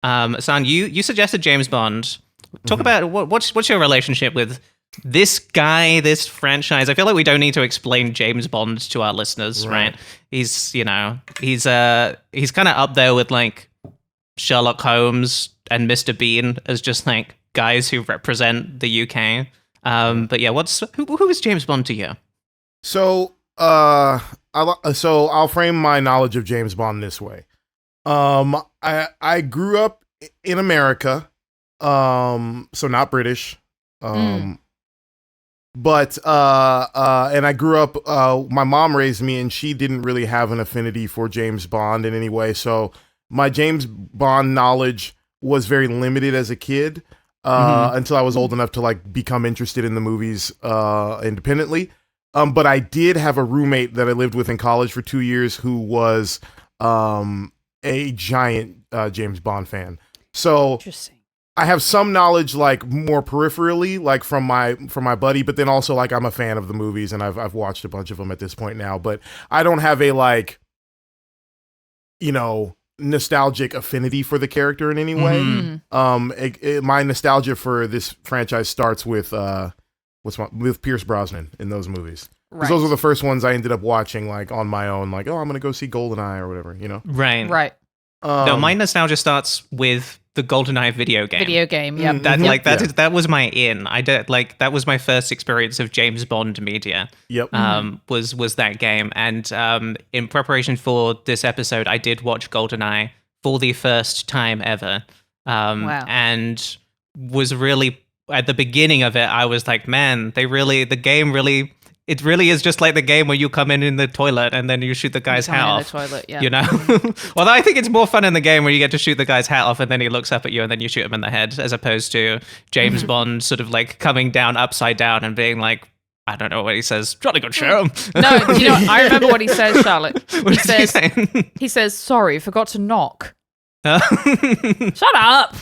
Ahsohn, you suggested James Bond. Talk about what's your relationship with this guy, this franchise. I feel like we don't need to explain James Bond to our listeners, right? He's kind of up there with like Sherlock Holmes and Mr. Bean as just like guys who represent the UK. But yeah, who is James Bond to you? So, I'll frame my knowledge of James Bond this way. I grew up in America, so not British. But and I grew up. My mom raised me, and she didn't really have an affinity for James Bond in any way. So my James Bond knowledge was very limited as a kid until I was old enough to like become interested in the movies independently. But I did have a roommate that I lived with in college for 2 years who was a giant James Bond fan. So Interesting. I have some knowledge, like more peripherally, like from my buddy, but then also like I'm a fan of the movies and I've watched a bunch of them at this point now. But I don't have a like, nostalgic affinity for the character in any way. My nostalgia for this franchise starts with with Pierce Brosnan in those movies. Because those were the first ones I ended up watching like on my own, like, oh, I'm gonna go see GoldenEye or whatever, Right. No, my nostalgia starts with the GoldenEye video game. Yep. That was my in. I did like that was my first experience of James Bond media. Yep. Was that game, and in preparation for this episode, I did watch GoldenEye for the first time ever. Wow. And was really at the beginning of it. I was like, man, it really is just like the game where you come in the toilet and then you shoot the guy's hat off. The toilet, yeah. Although I think it's more fun in the game where you get to shoot the guy's hat off and then he looks up at you and then you shoot him in the head, as opposed to James Bond sort of like coming down upside down and being like, I don't know what he says. Jolly good show. No, I remember what he says, Charlotte. What does he say? He says, sorry, forgot to knock. Shut up.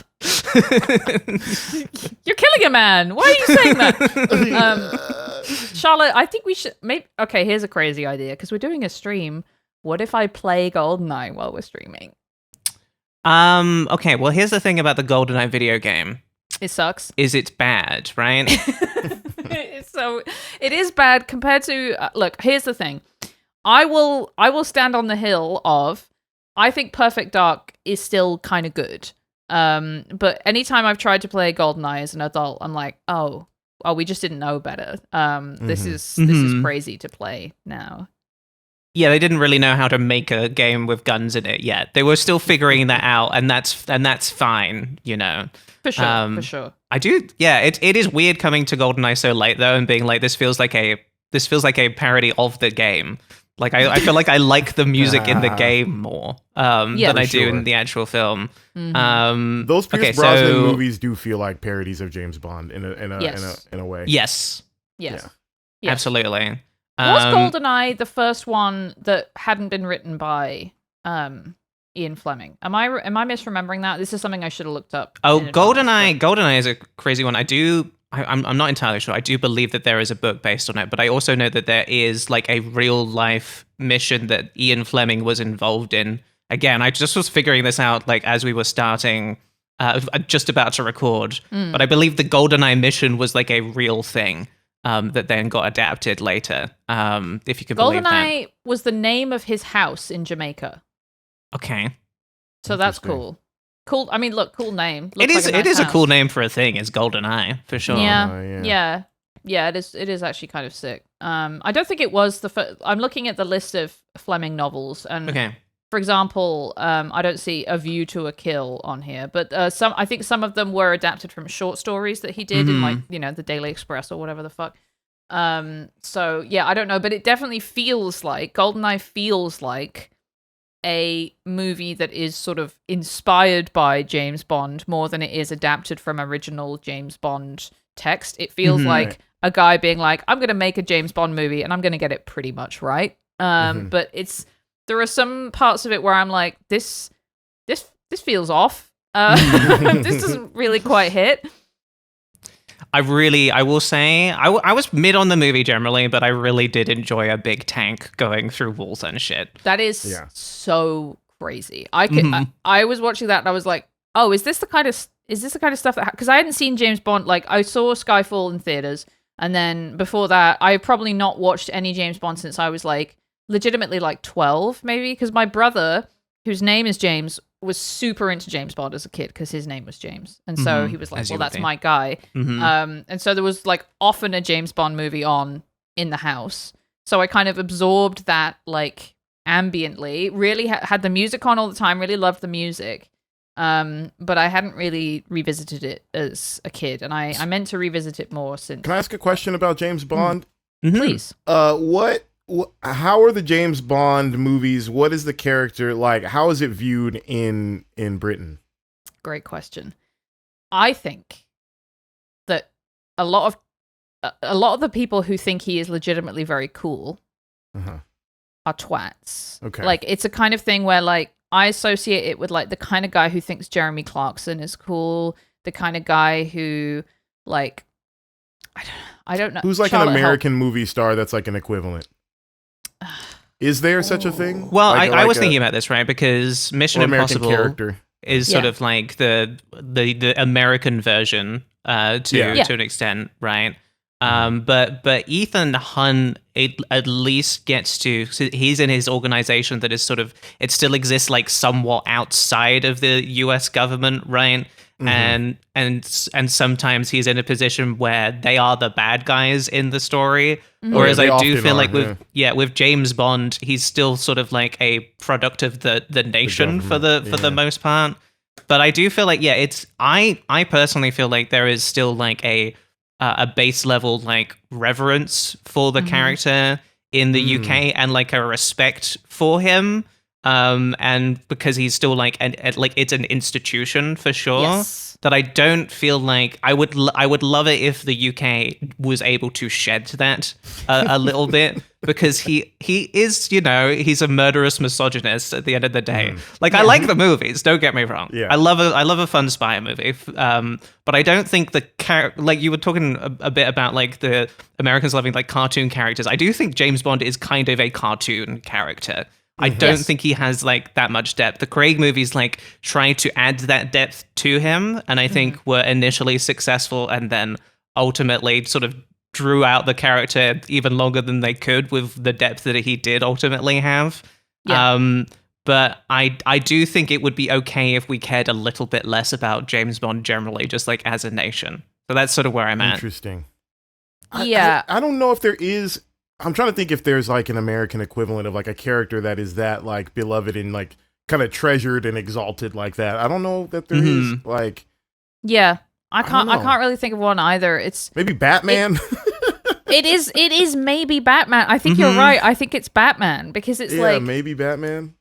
You're killing a man. Why are you saying that? Charlotte, I think we should okay, here's a crazy idea, because we're doing a stream. What if I play GoldenEye while we're streaming? Okay, well, here's the thing about the GoldenEye video game. It sucks. Is it's bad, right? So it is bad compared to look, here's the thing. I will stand on the hill of I think Perfect Dark is still kind of good. But anytime I've tried to play GoldenEye as an adult, I'm like, oh, we just didn't know better. This is crazy to play now. Yeah, they didn't really know how to make a game with guns in it yet. They were still figuring that out, and that's fine, For sure, for sure. I do. Yeah, it is weird coming to GoldenEye so late though, and being like, this feels like a parody of the game. Like I feel like I like the music in the game more than I do in the actual film. Those Pierce Brosnan movies do feel like parodies of James Bond in a way. Yes. Yes. Absolutely. Was GoldenEye the first one that hadn't been written by Ian Fleming? Am I misremembering that? This is something I should have looked up. Oh, GoldenEye is a crazy one. I'm not entirely sure. I do believe that there is a book based on it, but I also know that there is like a real life mission that Ian Fleming was involved in. Again, I just was figuring this out like as we were starting, just about to record. But I believe the GoldenEye mission was like a real thing that then got adapted later. If you could believe that. GoldenEye was the name of his house in Jamaica. Okay. So that's cool. Cool. I mean, look, cool name. It is a cool name for a thing. It's GoldenEye for sure. Yeah. It is actually kind of sick. I don't think it was the first. I'm looking at the list of Fleming novels, and for example, I don't see A View to a Kill on here, but I think some of them were adapted from short stories that he did in like the Daily Express or whatever the fuck. So yeah, I don't know, but it definitely feels like GoldenEye feels like a movie that is sort of inspired by James Bond more than it is adapted from original James Bond text. It feels like a guy being like, I'm going to make a James Bond movie and I'm going to get it pretty much right. But there are some parts of it where I'm like, this feels off. This doesn't really quite hit. I will say, I was mid on the movie generally, but I really did enjoy a big tank going through walls and shit. That is so crazy. I was watching that and I was like, oh, is this the kind of stuff that, because I hadn't seen James Bond, like I saw Skyfall in theaters, and then before that, I've probably not watched any James Bond since I was like legitimately like 12 maybe, because my brother, whose name is James, was super into James Bond as a kid because his name was James. And so he was like, well, that's my guy. And so there was like often a James Bond movie on in the house. So I kind of absorbed that like ambiently, really had the music on all the time, really loved the music. But I hadn't really revisited it as a kid, and I meant to revisit it more since. Can I ask a question about James Bond? Please. How are the James Bond movies? What is the character like? How is it viewed in Britain? Great question. I think that a lot of the people who think he is legitimately very cool are twats. Okay. Like, it's a kind of thing where, like, I associate it with, like, the kind of guy who thinks Jeremy Clarkson is cool, the kind of guy who, like, I don't know. Who's like Charlotte an American movie star that's like an equivalent? Is there such a thing? Well, Like- I like was a- thinking about this, right? Because Mission or American Impossible character. is sort Yeah. of like the American version to an extent, right? But Ethan Hunt at least gets to, so he's in his organization that is sort of, it still exists like somewhat outside of the US government, right? And sometimes he's in a position where they are the bad guys in the story. Whereas They I do often feel are, like with James Bond, he's still sort of like a product of the nation for the most part. But I do feel like, I personally feel like there is still like a base level like reverence for the character in the UK and like a respect for him. And because he's still like like it's an institution for sure. Yes. That I don't feel like I would love it if the UK was able to shed that a little bit, because he is, he's a murderous misogynist at the end of the day. Like, I like the movies, don't get me wrong. Yeah. I love a fun spy movie. But I don't think like you were talking a bit about like the Americans loving like cartoon characters. I do think James Bond is kind of a cartoon character. I don't think he has like that much depth. The Craig movies like try to add that depth to him, and I think were initially successful, and then ultimately sort of drew out the character even longer than they could with the depth that he did ultimately have. Yeah. But I do think it would be okay if we cared a little bit less about James Bond generally, just like as a nation. So that's sort of where I'm at. Interesting. Yeah. I don't know if there is. I'm trying to think if there's like an American equivalent of like a character that is that like beloved and like kind of treasured and exalted like that. I don't know that there is like. Yeah. I don't know. can't really think of one either. It's Maybe Batman. it is maybe Batman. I think you're right. I think it's Batman, because it's Yeah, like, maybe Batman.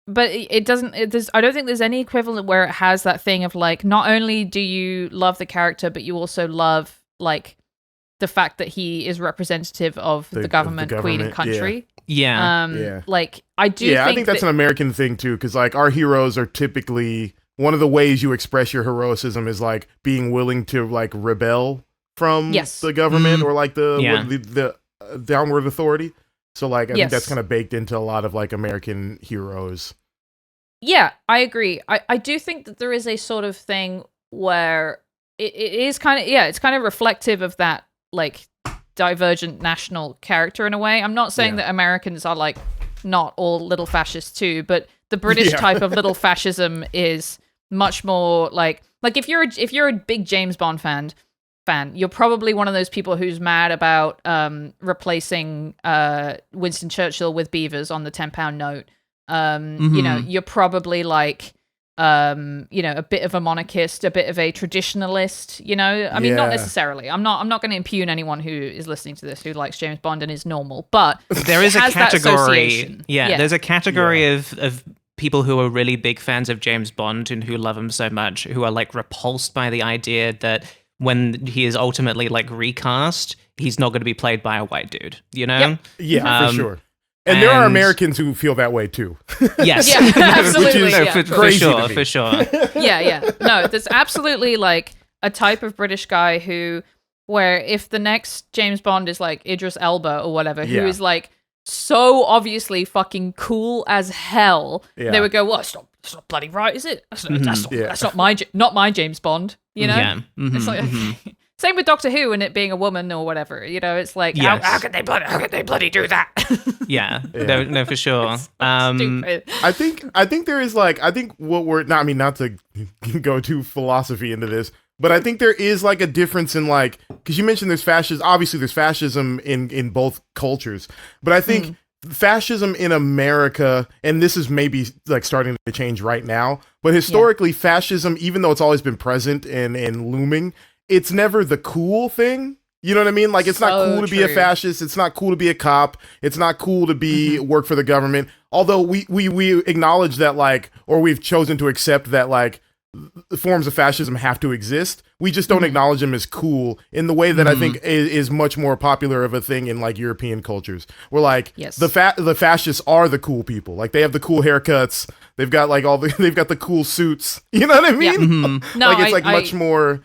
but it doesn't. I don't think there's any equivalent where it has that thing of like, not only do you love the character, but you also love like the fact that he is representative of the government, queen, and government, country. Yeah. Yeah. Like, I do. Yeah, think I think that's an American thing too, because like our heroes are typically, one of the ways you express your heroism is like being willing to like rebel from the government or like the downward authority. So like I think that's kind of baked into a lot of like American heroes. Yeah, I agree. I do think that there is a sort of thing where it is kind of, it's kind of reflective of that like divergent national character in a way. I'm not saying that Americans are like not all little fascists too, but the British type of little fascism is much more like if you're a big James Bond fan, you're probably one of those people who's mad about replacing Winston Churchill with beavers on the £10 note. You're probably like a bit of a monarchist, a bit of a traditionalist, I mean, not necessarily. I'm not going to impugn anyone who is listening to this who likes James Bond and is normal, but there is a has that category. association. There's a category of people who are really big fans of James Bond and who love him so much, who are like repulsed by the idea that when he is ultimately like recast, he's not going to be played by a white dude, Yep. Yeah, for sure. And there are Americans who feel that way too. Yes. Yeah, absolutely. Which is yeah. For sure. Yeah. No, there's absolutely like a type of British guy where if the next James Bond is like Idris Elba or whatever, who is like so obviously fucking cool as hell, they would go, well, it's not bloody right, is it? That's not my James Bond, Yeah. It's like, same with Doctor Who and it being a woman or whatever, it's like, how could they bloody do that? Yeah. No, for sure. Stupid. I think there is like, I think what we're not, I mean, not to go too philosophy into this, but I think there is like a difference in like, because you mentioned there's fascism, obviously there's fascism in both cultures, but I think fascism in America, and this is maybe like starting to change right now, but historically fascism, even though it's always been present and looming, it's never the cool thing. You know what I mean? Like, it's not cool to be a fascist. It's not cool to be a cop. It's not cool to be work for the government. Although we acknowledge that, like, or we've chosen to accept that, like, forms of fascism have to exist. We just don't acknowledge them as cool in the way that I think is much more popular of a thing in like European cultures. Where like the fascists are the cool people. Like, they have the cool haircuts. They've got like they've got the cool suits. You know what I mean? Yeah. No, like, it's much more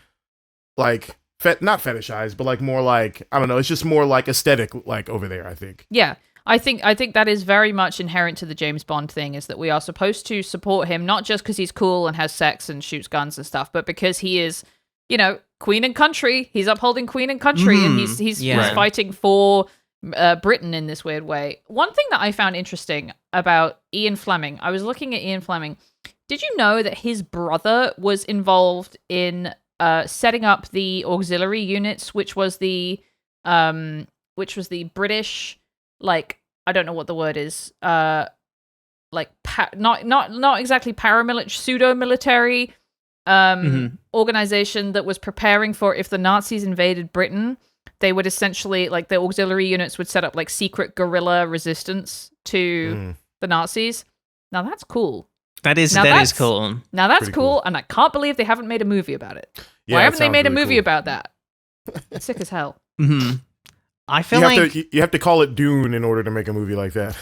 like not fetishized, but like more like, I don't know. It's just more like aesthetic, like over there, I think. Yeah. I think that is very much inherent to the James Bond thing, is that we are supposed to support him, not just because he's cool and has sex and shoots guns and stuff, but because he is, you know, Queen and country. He's upholding Queen and country, and he's fighting for Britain in this weird way. One thing that I found interesting about Ian Fleming, I was looking at Ian Fleming. Did you know that his brother was involved in setting up the auxiliary units, which was the British, like, I don't know what the word is, like not exactly paramilitary, pseudo-military organization that was preparing for if the Nazis invaded Britain, they would essentially, like, the auxiliary units would set up like secret guerrilla resistance to the Nazis. Now that's cool. That is cool. Now that's Pretty cool, and I can't believe they haven't made a movie about it. Yeah, Why haven't they made a movie cool. about that? It's sick as hell. I feel like you have to call it Dune in order to make a movie like that.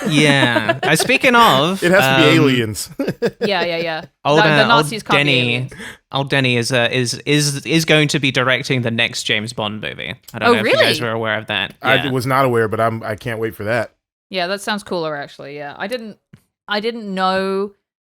yeah. Speaking of, It has to be aliens. Yeah. Old, The Nazis can't be Denny, aliens. old Denny is going to be directing the next James Bond movie. I don't know if you guys were aware of that. I Yeah. was not aware, but I can't wait for that. Yeah, that sounds cooler, actually. Yeah, I didn't know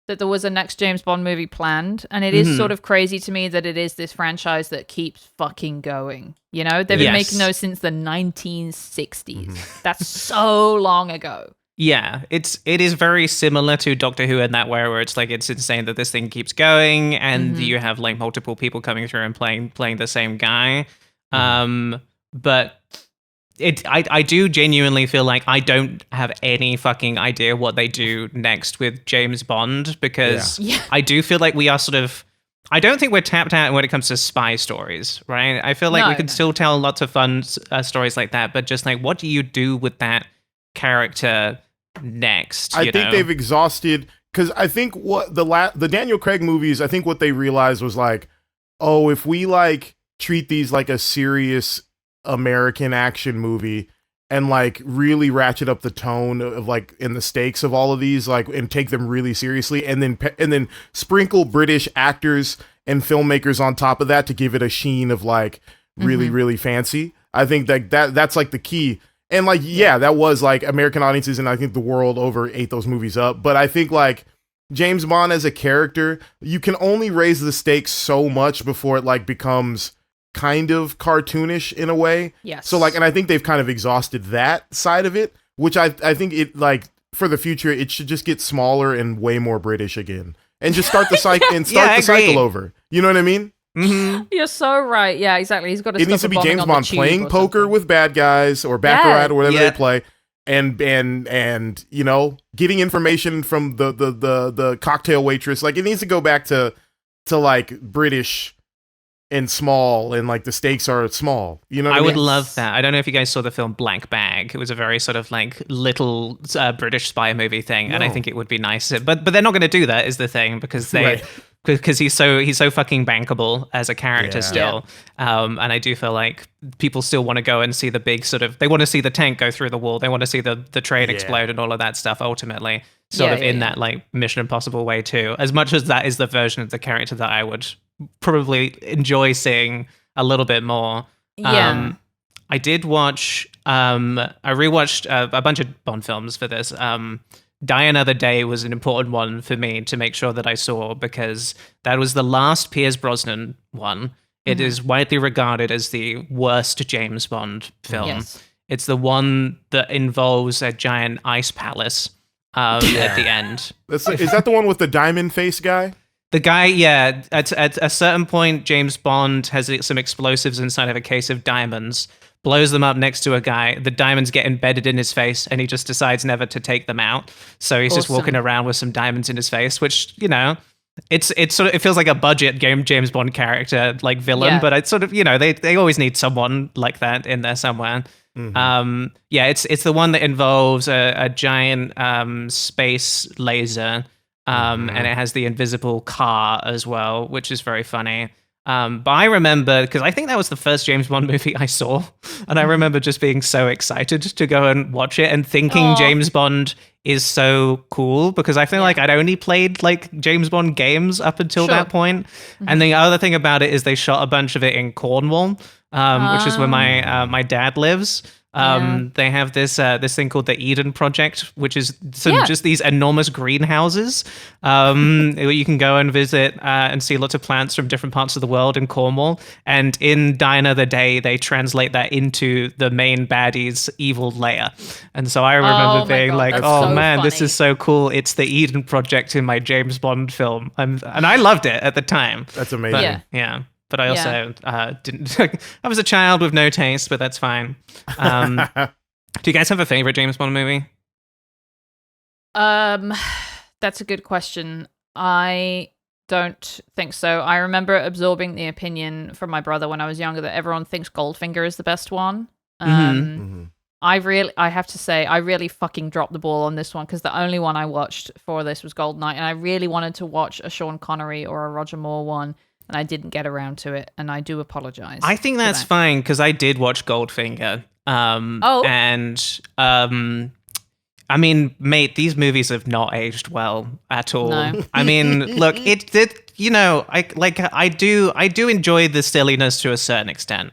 that there was a next James Bond movie planned, and it is sort of crazy to me that it is this franchise that keeps fucking going. You know, they've been making those since the 1960s. That's so long ago. Yeah, it is very similar to Doctor Who in that way, where it's like, it's insane that this thing keeps going, and you have like multiple people coming through and playing the same guy. But I do genuinely feel like I don't have any fucking idea what they do next with James Bond, because I do feel like we are sort of, I don't think we're tapped out when it comes to spy stories, right? I feel like we can still tell lots of fun stories like that, but just like, what do you do with that character next? I think they've exhausted, because I think what the Daniel Craig movies, I think what they realized was like, oh, if we like treat these like a serious American action movie and like really ratchet up the tone of like in the stakes of all of these, like, and take them really seriously, and then sprinkle British actors and filmmakers on top of that to give it a sheen of like really fancy. I think that's like the key. And like, yeah, that was like American audiences, and I think the world over ate those movies up. But I think like James Bond as a character, you can only raise the stakes so much before it like becomes kind of cartoonish in a way. Yes. So like, and I think they've kind of exhausted that side of it, which I think it, like, for the future, it should just get smaller and way more British again, and just start the cycle cycle over. You know what I mean? You're so right. Yeah, exactly. He's got to. It needs to be James Bond playing poker with bad guys or baccarat or whatever they play, and you know, getting information from the cocktail waitress. Like, it needs to go back to like British and small, and like the stakes are small. You know what I mean? would love that. I don't know if you guys saw the film Blank Bag. It was a very sort of like little British spy movie thing, and I think it would be nice. But they're not going to do that, is the thing, because they because he's so fucking bankable as a character still. And I do feel like people still want to go and see the big sort of, they want to see the tank go through the wall. They want to see the train explode and all of that stuff ultimately. Sort of in that like Mission Impossible way too. As much as that is the version of the character that I would probably enjoy seeing a little bit more. Yeah. I did watch, I rewatched a bunch of Bond films for this. Die Another Day was an important one for me to make sure that I saw, because that was the last Pierce Brosnan one. It is widely regarded as the worst James Bond film. Yes. It's the one that involves a giant ice palace at the end. Is that the one with the diamond face guy? The guy, yeah, at a certain point, James Bond has some explosives inside of a case of diamonds, blows them up next to a guy. The diamonds get embedded in his face, and he just decides never to take them out. So he's just walking around with some diamonds in his face, which, you know, it's sort of, it feels like a budget James Bond character, like villain, but it's sort of, you know, they always need someone like that in there somewhere. Yeah, it's the one that involves a giant space laser. And it has the invisible car as well, which is very funny. But I remember, because I think that was the first James Bond movie I saw, and I remember just being so excited to go and watch it and thinking James Bond is so cool, because I feel like I'd only played like James Bond games up until that point. And the other thing about it is they shot a bunch of it in Cornwall, which is where my dad lives. They have this thing called the Eden Project, which is just these enormous greenhouses where you can go and visit and see lots of plants from different parts of the world in Cornwall. And in Die Another Day, they translate that into the main baddie's evil lair. And so I remember being like, "Oh so man, this is so cool! It's the Eden Project in my James Bond film," and I loved it at the time. That's amazing. Yeah. But I also didn't. I was a child with no taste, but that's fine. Do you guys have a favorite James Bond movie? That's a good question. I don't think so. I remember absorbing the opinion from my brother when I was younger that everyone thinks Goldfinger is the best one. I have to say, I really fucking dropped the ball on this one, because the only one I watched for this was Goldeneye, and I really wanted to watch a Sean Connery or a Roger Moore one, and I didn't get around to it, and I do apologize. I think that's fine, because I did watch Goldfinger. I mean, mate, these movies have not aged well at all. No. I mean, look, you know, I do enjoy the silliness to a certain extent,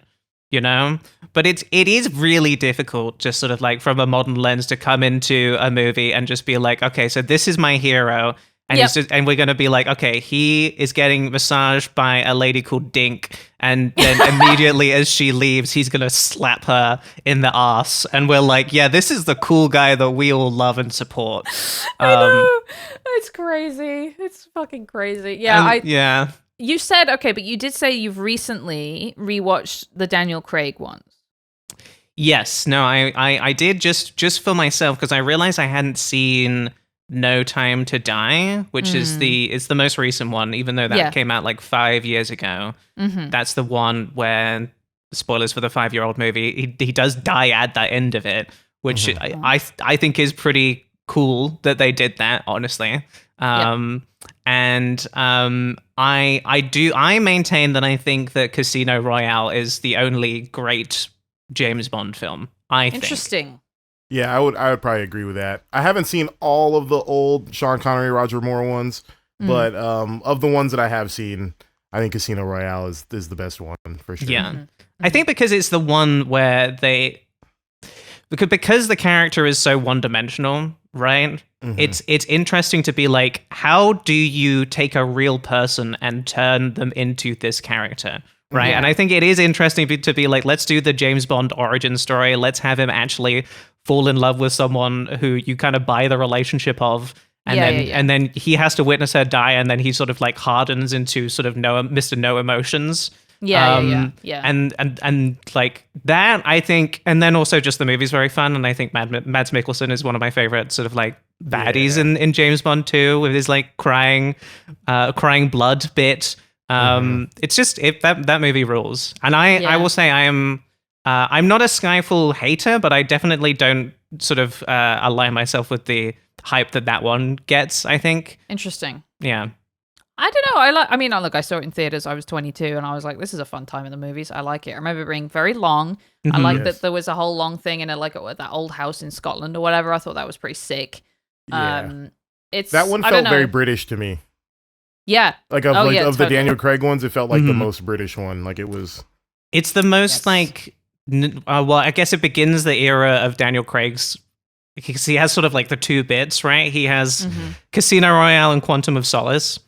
you know, but it is really difficult, just sort of like from a modern lens, to come into a movie and just be like, okay, so this is my hero. And and we're going to be like, okay, he is getting massaged by a lady called Dink, and then immediately as she leaves, he's going to slap her in the ass, and we're like, yeah, this is the cool guy that we all love and support. I know. It's crazy. It's fucking crazy. Yeah, You said, okay, but you did say you've recently rewatched the Daniel Craig ones. Yes. No, I did just for myself, because I realized I hadn't seen No Time to Die, which is the most recent one, even though that came out like 5 years ago. That's the one where, spoilers for the 5-year-old movie, he does die at the end of it, which I think is pretty cool that they did that, honestly. I maintain that I think that Casino Royale is the only great James Bond film. Interesting. Yeah, I would probably agree with that. I haven't seen all of the old Sean Connery, Roger Moore ones, but of the ones that I have seen, I think Casino Royale is the best one for sure. Yeah. I think because it's the one where because the character is so one-dimensional, right? It's interesting to be like, how do you take a real person and turn them into this character? Right. And I think it is interesting to be like, let's do the James Bond origin story. Let's have him actually fall in love with someone who you kind of buy the relationship of. And then he has to witness her die. And then he sort of like hardens into sort of Mr. No Emotions. Yeah. And like that, I think. And then also just the movie's very fun. And I think Mads Mikkelsen is one of my favorite sort of like baddies in James Bond too, with his like crying blood bit. It's just that movie rules, and I will say I'm not a Skyfall hater, but I definitely don't sort of align myself with the hype that one gets. I think interesting. Yeah, I don't know. I saw it in theaters. I was 22, and I was like, this is a fun time in the movies. I like it. I remember it being very long. I like that there was a whole long thing in that old house in Scotland or whatever. I thought that was pretty sick. That one felt very British to me. Yeah. Of the Daniel Craig ones, it felt like the most British one. Like it was. It's the most like, well, I guess it begins the era of Daniel Craig's, because he has sort of like the two bits, right? He has Casino Royale and Quantum of Solace,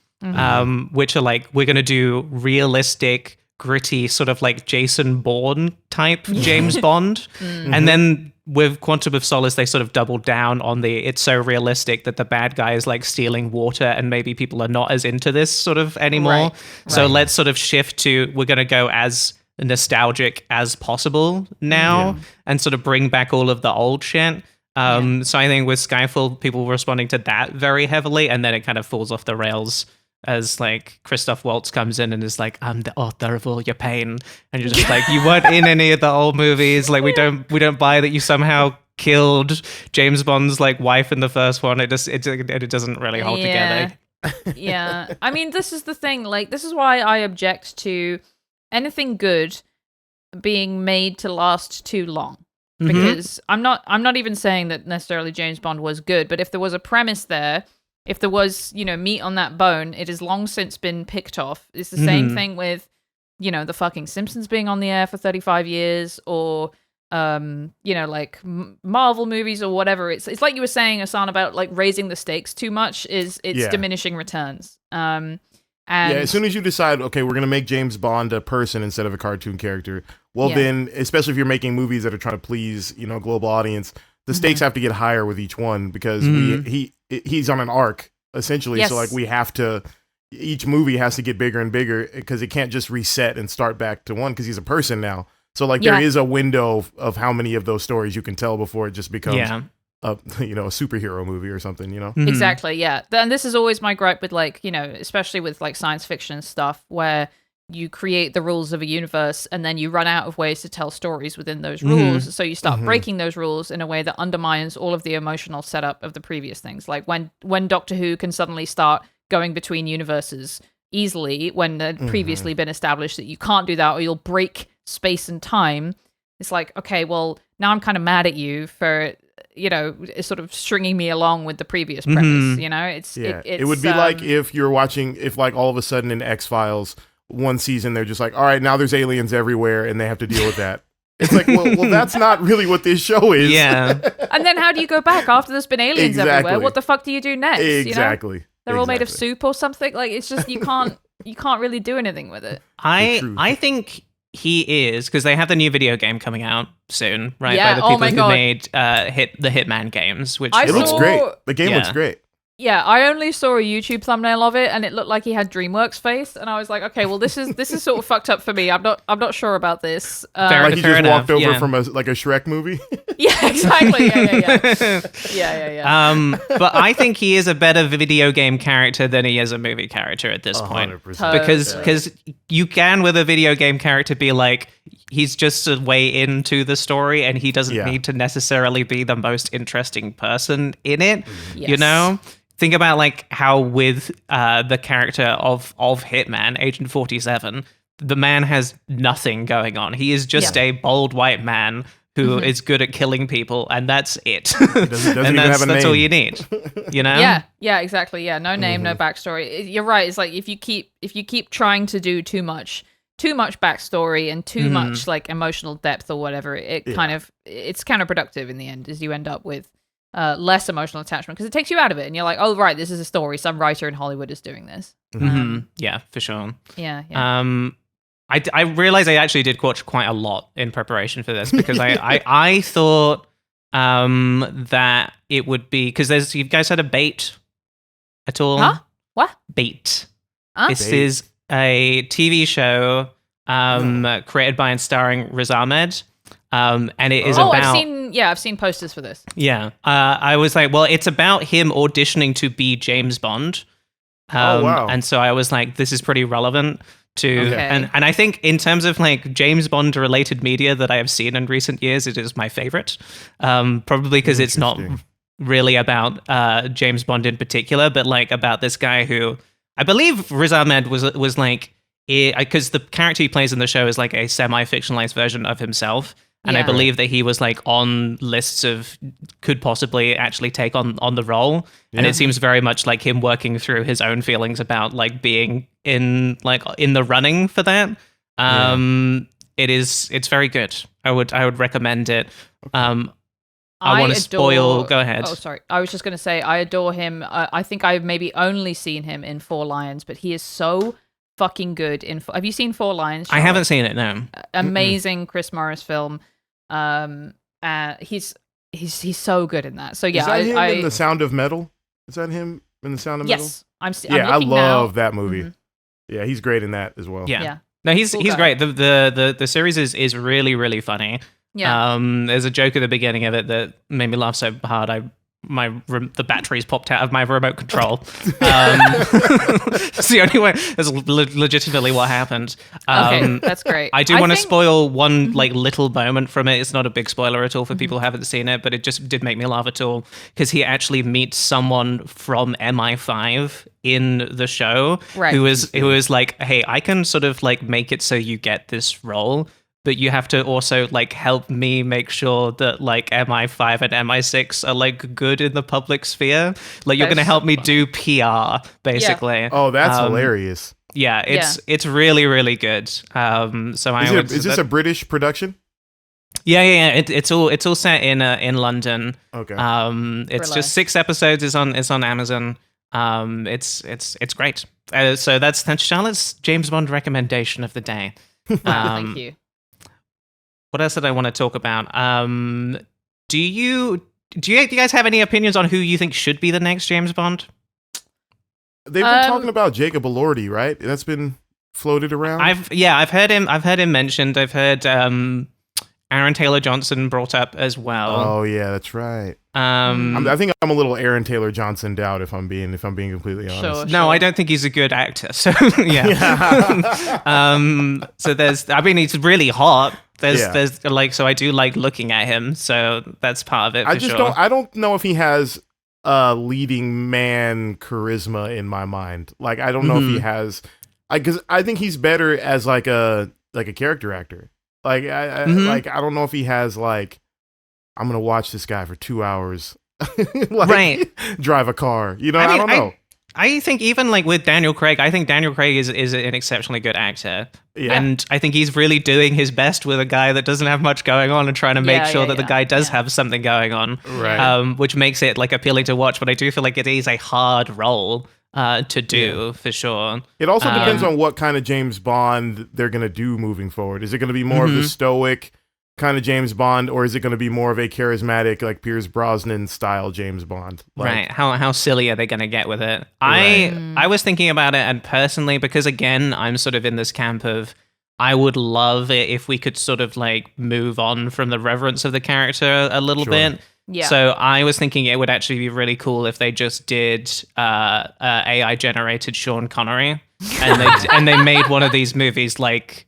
which are like, we're going to do realistic, gritty, sort of like Jason Bourne type James Bond. And then with Quantum of Solace, they sort of doubled down on it's so realistic that the bad guy is like stealing water, and maybe people are not as into this sort of anymore. Right. So let's sort of shift to, we're going to go as nostalgic as possible now and sort of bring back all of the old shit. So I think with Skyfall, people were responding to that very heavily, and then it kind of falls off the rails as like Christoph Waltz comes in and is like, I'm the author of all your pain, and you're just like, you weren't in any of the old movies, like we don't buy that you somehow killed James Bond's like wife in the first one. It doesn't really hold together. Yeah. I mean, this is the thing, like this is why I object to anything good being made to last too long. Because I'm not even saying that necessarily James Bond was good, but if there was a premise there, if there was, meat on that bone, it has long since been picked off. It's the same thing with, the fucking Simpsons being on the air for 35 years, or, like Marvel movies or whatever. It's like you were saying, Ahsohn, about like raising the stakes too much. It's diminishing returns. And as soon as you decide, okay, we're going to make James Bond a person instead of a cartoon character, then, especially if you're making movies that are trying to please, global audience, the stakes have to get higher with each one, because he's on an arc, essentially. Yes. So, like, each movie has to get bigger and bigger, because it can't just reset and start back to one, because he's a person now. So, like, there is a window of how many of those stories you can tell before it just becomes a superhero movie or something, Exactly, yeah. And this is always my gripe with, like, especially with like science fiction stuff, where you create the rules of a universe and then you run out of ways to tell stories within those rules. So you start breaking those rules in a way that undermines all of the emotional setup of the previous things. Like when Doctor Who can suddenly start going between universes easily, when it had previously been established that you can't do that or you'll break space and time. It's like, okay, well, now I'm kind of mad at you for sort of stringing me along with the previous premise. It would be like if you're watching, if like all of a sudden in X-Files, one season they're just like, all right, now there's aliens everywhere and they have to deal with that. It's like, well, that's not really what this show is. Yeah. And then how do you go back after there's been aliens everywhere? What the fuck do you do next? Exactly. They're all made of soup or something. Like, it's just you can't really do anything with it. I think he is, because they have the new video game coming out soon, right? Yeah, by the people who made the Hitman games, which it looks great. The game looks great. Yeah, I only saw a YouTube thumbnail of it, and it looked like he had DreamWorks face, and I was like, okay, well, this is sort of fucked up for me. I'm not sure about this. Like he just walked over from a Shrek movie. Yeah, exactly. Yeah. But I think he is a better video game character than he is a movie character at this point, 100%. because you can with a video game character be like, he's just a way into the story, and he doesn't need to necessarily be the most interesting person in it. Yes. Think about like how with the character of Hitman, Agent 47, the man has nothing going on. He is just a bold white man who is good at killing people, and that's it. Doesn't and even have a that's all name. you need. Yeah, exactly. Yeah, no name, no backstory. You're right. It's like if you keep trying to do too much backstory and too much like emotional depth or whatever, it's counterproductive in the end, as you end up with less emotional attachment, because it takes you out of it and you're like, oh right, this is a story, some writer in Hollywood is doing this. Yeah, for sure. Yeah. I realized I actually did watch quite a lot in preparation for this, because I thought that it would be, because you guys had a bait at all? Huh? What? Bait. Huh? This is a TV show created by and starring Riz Ahmed. And it is about... I've seen posters for this. Yeah. I was like, well, it's about him auditioning to be James Bond. Wow. And so I was like, this is pretty relevant to... And I think in terms of like James Bond related media that I have seen in recent years, it is my favorite. Probably because it's not really about James Bond in particular, but like about this guy who... I believe Riz Ahmed was like... Because the character he plays in the show is like a semi-fictionalized version of himself. And I believe that he was like on lists of could possibly actually take on the role. And it seems very much like him working through his own feelings about like being in the running for that. It's very good. I would recommend it. I want to spoil. Go ahead. Oh, sorry. I was just going to say, I adore him. I think I've maybe only seen him in Four Lions, but he is so fucking good in... Have you seen Four Lions, Charlotte? I haven't seen it, no. Amazing Chris Morris film. He's he's so good in that. So yeah, Is that him in The Sound of Metal? Is that him in The Sound of Metal? yes, Yeah, I love that Mm-hmm. movie. Yeah, he's great in that as well. Yeah. No, he's Cool guy. great. The series is really, really funny. Yeah. There's a joke at the beginning of it that made me laugh so hard the batteries popped out of my remote control. It's the only way. That's legitimately what happened. Okay, that's great. I do want to think- spoil one like little moment from it. It's not a big spoiler at all for people who haven't seen it, but it just did make me laugh at all because he actually meets someone from MI5 in the show Right. who is like, hey, I can sort of like make it so you get this role. But you have to also like help me make sure that like MI5 and MI6 are like good in the public sphere. Like you're That's going to help so me do PR basically. Oh, that's hilarious. Yeah, it's really really good. So Is this a British production? Yeah. It's all set in London. Okay. It's Brillo. just 6 episodes. It's on Amazon. It's great. So that's Charlotte's James Bond recommendation of the day. Thank you. What else did I want to talk about? Do you guys have any opinions on who you think should be the next James Bond? They've been talking about Jacob Elordi, right? That's been floated around. I've heard him mentioned. I've heard Aaron Taylor Johnson brought up as well. Oh yeah, that's right. Um, I think I'm a little Aaron Taylor Johnson out if I'm being completely honest. Sure. No, I don't think he's a good actor. So yeah. So he's really hot. There's like, so I do like looking at him. So that's part of it. I don't know if he has leading man charisma in my mind. Like I don't know if he has, because I think he's better as like a character actor. Like I don't know if he has like, I'm gonna watch this guy for 2 hours, Right. drive a car. You know, I I, mean, don't know. I think even like with Daniel Craig, I think Daniel Craig is an exceptionally good actor. Yeah. And I think he's really doing his best with a guy that doesn't have much going on and trying to make sure that the guy does have something going on. Right. Which makes it like appealing to watch. But I do feel like it is a hard role to do for sure. It also depends on what kind of James Bond they're gonna do moving forward. Is it gonna be more of the stoic kind of James Bond, or is it going to be more of a charismatic, like Pierce Brosnan style James Bond? Like, Right. How silly are they going to get with it? Right. I was thinking about it, and personally, because again, I'm sort of in this camp of I would love it if we could sort of like move on from the reverence of the character a little Sure. bit. Yeah. So I was thinking it would actually be really cool if they just did AI generated Sean Connery, and they made one of these movies like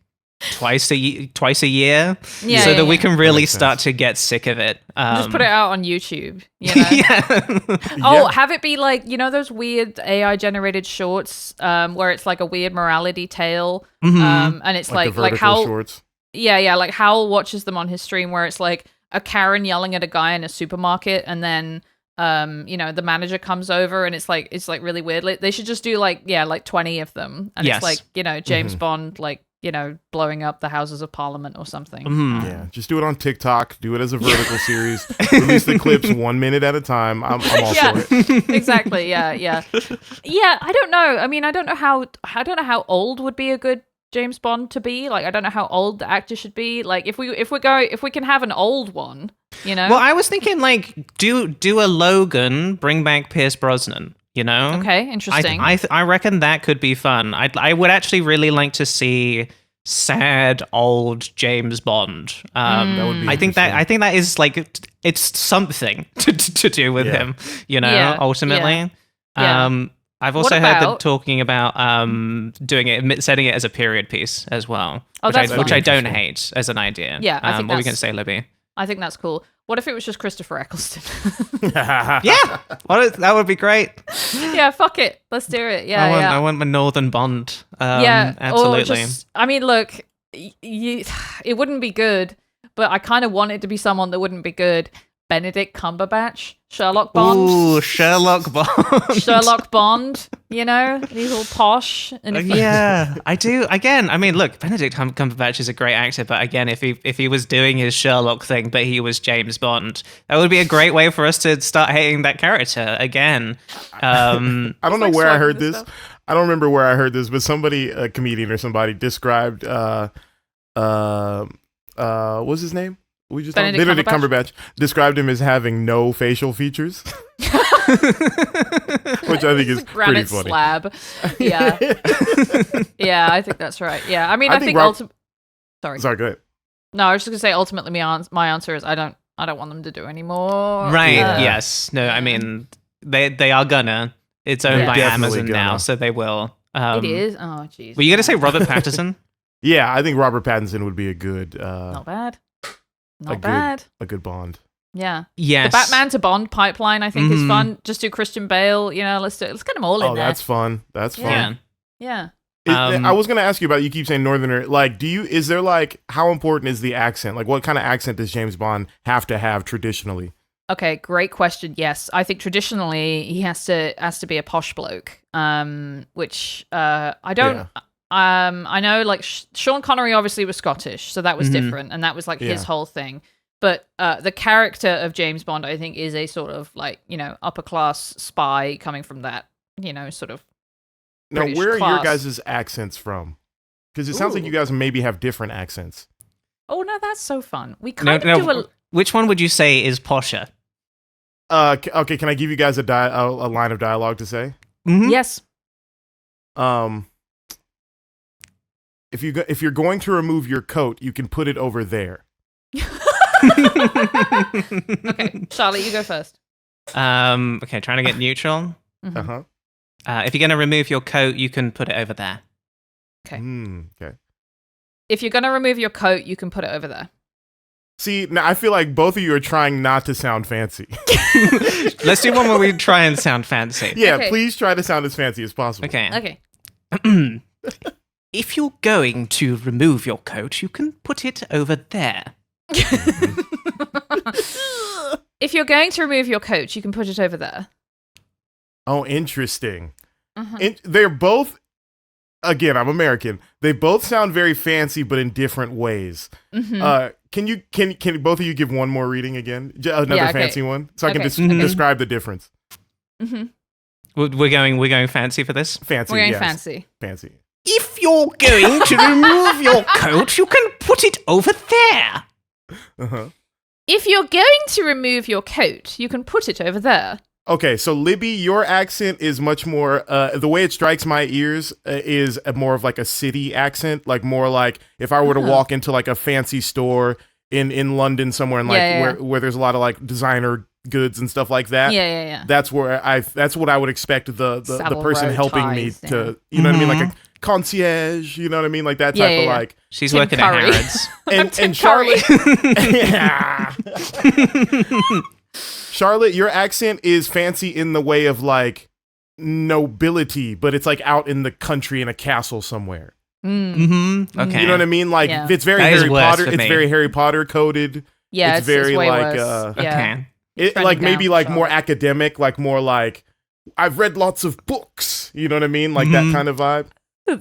twice a year, Yeah, so yeah, that we yeah. can really Makes start to get sick of it. Just put it out on YouTube. You know? Yeah. Oh, have it be like, you know, those weird AI generated shorts where it's like a weird morality tale. And it's the like vertical how shorts. Yeah, like Howell watches them on his stream where it's like a Karen yelling at a guy in a supermarket, and then you know, the manager comes over, and it's like really weird. Like, they should just do like 20 of them, and Yes. it's like, you know, James Bond like, you know, blowing up the Houses of Parliament or something. Yeah, just do it on TikTok. Do it as a vertical series. Release the clips 1 minute at a time. I'm all for it. Exactly. Yeah. Yeah. I don't know. I mean, I don't know how old would be a good James Bond to be. Like, I don't know how old the actor should be. Like, if we can have an old one, you know. Well, I was thinking like do a Logan, bring back Pierce Brosnan. You know? Okay, interesting. I reckon that could be fun. I would actually really like to see sad old James Bond. That would be I think interesting. that is like it's something to do with Yeah. him. You know, Yeah, ultimately. yeah. I've also heard them about- talking about setting it as a period piece as well, Oh, which that's I fun. don't hate as an idea. Yeah, I think what were we that's- going to say, Libby? I think that's cool. What if it was just Christopher Eccleston? Yeah, that would be great. Yeah, fuck it. Let's do it. Yeah, I want my Northern Bond. yeah, Absolutely. Or just, I mean, look, it wouldn't be good, but I kind of want it to be someone that wouldn't be good. Benedict Cumberbatch, Sherlock Bond. Ooh, Sherlock Bond. Sherlock Bond, you know, he's all posh. And if Yeah, I do. Again, I mean, look, Benedict Cumberbatch is a great actor, but again, if he was doing his Sherlock thing, but he was James Bond, that would be a great way for us to start hating that character again. I don't know like where I swapping heard the this. stuff. I don't remember where I heard this, but somebody, a comedian or somebody, described what's his name? We just Benedict Cumberbatch described him as having no facial features, which I think is pretty Granite funny. slab. Yeah. Yeah, I think that's right. Yeah, I mean, I think Sorry, go ahead. No, I was just gonna say ultimately my answer is I don't want them to do any more. Right. Yeah. Yes. No. I mean, they are gonna. It's owned Yeah. by Definitely Amazon now, gonna. so they will. It is. Oh, jeez. Were you gonna say Robert Pattinson? Yeah, I think Robert Pattinson would be a good, Not bad. a Not good- bad. a good Bond. Yeah. Yes. The Batman to Bond pipeline, I think, is fun. Just do Christian Bale. You know, let's get them all in Oh, there. that's fun. That's fun. Yeah. Yeah. I was gonna ask you about. You keep saying Northerner. Like, is there like how important is the accent? Like, what kind of accent does James Bond have to have traditionally? Okay, great question. Yes, I think traditionally he has to be a posh bloke. Which I don't. Yeah. I know like Sean Connery obviously was Scottish, so that was different, and that was like his Yeah. whole thing. But the character of James Bond, I think, is a sort of like, you know, upper class spy coming from that, you know, sort of. Now, British where are your class. guys' accents from? Because it sounds like Ooh. you guys maybe have different accents. Oh no, that's so fun. We No. kind of do No. Which one would you say is posher? Okay, can I give you guys a line of dialogue to say? Mhm. Yes. If you're going to remove your coat, you can put it over there. Okay, Charlotte, you go first. Okay, trying to get neutral. Mhm. Uh-huh. If you're going to remove your coat, you can put it over there. Okay. Okay. If you're gonna remove your coat, you can put it over there. See, now I feel like both of you are trying not to sound fancy. Let's do one where we try and sound fancy. Yeah, Okay. please try to sound as fancy as possible. Okay. Okay. If you're going to remove your coat, you can put it over there. If you're going to remove your coat, you can put it over there. Oh, interesting. Mhm. They're both, again, I'm American. They both sound very fancy, but in different ways. Mhm. Can both of you give one more reading again? Another Yeah, okay. fancy one, so I can Okay. Okay. describe the difference. Mhm. We're going fancy for this. Fancy. We're going yes. fancy. Fancy. If you're going to remove your coat, you can put it over there. Uh-huh. If you're going to remove your coat, you can put it over there. Okay, so Libby, your accent is much more. The way it strikes my ears is more of like a city accent, like more like if I were to walk into like a fancy store in London somewhere, and like Yeah. where there's a lot of like designer goods and stuff like that. Yeah. That's what I would expect the Savile person Row helping ties, me to, you know what I mean, like a concierge, you know what I mean, like that type of Yeah. like. She's Tim working Curry. at Harrods. And Tim Charlotte, yeah. Charlotte, your accent is fancy in the way of like nobility, but it's like out in the country in a castle somewhere. Mm-hmm. Okay. You know what I mean? Like Yeah. it's very That is Harry worse Potter. for It's me. very Harry Potter coded. Yeah, It's very way like, worse. Yeah. Okay. It trending like maybe down, like more Charlotte. academic, like more like I've read lots of books. You know what I mean? Like that kind of vibe.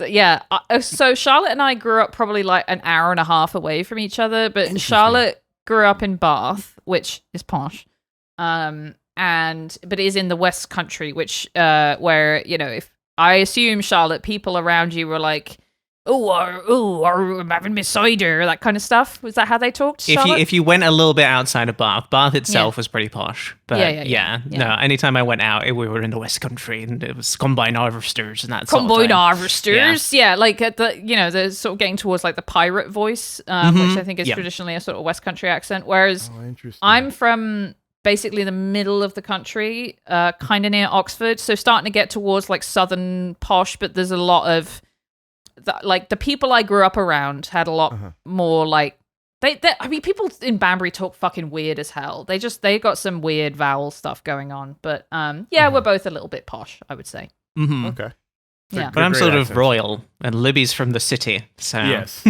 Yeah. So Charlotte and I grew up probably like an hour and a half away from each other, but Charlotte grew up in Bath, which is posh. But is in the West Country, which where, you know, if I assume Charlotte, people around you were like, I'm having my cider, that kind of stuff. Was that how they talked? Charlotte? If you went a little bit outside of Bath itself was pretty posh. But Yeah. no, anytime I went out, we were in the West Country and it was combine harvesters and that Combine sort of thing. harvesters, yeah, like at the, you know, the sort of getting towards like the pirate voice, which I think is Yeah. traditionally a sort of West Country accent. Whereas Oh, interesting. I'm from basically the middle of the country, kind of near Oxford, so starting to get towards like southern posh. But there's a lot of like the people I grew up around had a lot more like they. I mean, people in Banbury talk fucking weird as hell. They got some weird vowel stuff going on. But we're both a little bit posh, I would say. Mm-hmm. Okay. Yeah. But I'm Great sort of accents. royal and Libby's from the city. So Yes.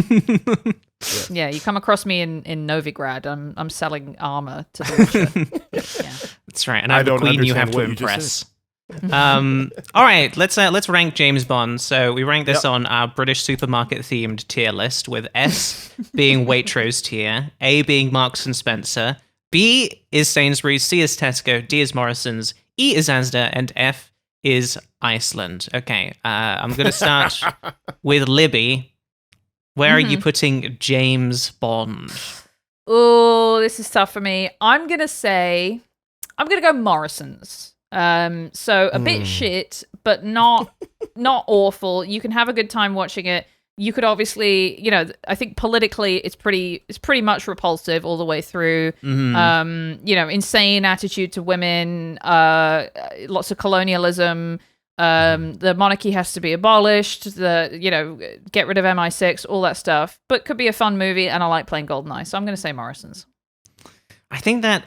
Yeah, you come across me in Novigrad. I'm selling armor to the Witcher. Yeah. That's right. And I I'm the don't queen you have understand to what you impress. just All right, let's rank James Bond. So we rank this Yep. on our British supermarket themed tier list, with S being Waitrose tier, A being Marks and Spencer, B is Sainsbury's, C is Tesco, D is Morrison's, E is Asda, and F is Iceland. Okay, I'm gonna start with Libby. Where are you putting James Bond? Oh, Oh, this is tough for me. I'm gonna go Morrison's. So a bit shit, but not awful. You can have a good time watching it. You could obviously, I think politically it's pretty much repulsive all the way through. Insane attitude to women, lots of colonialism. The monarchy has to be abolished. Get rid of MI6, all that stuff. But could be a fun movie, and I like playing GoldenEye, so I'm going to say Morrison's. I think that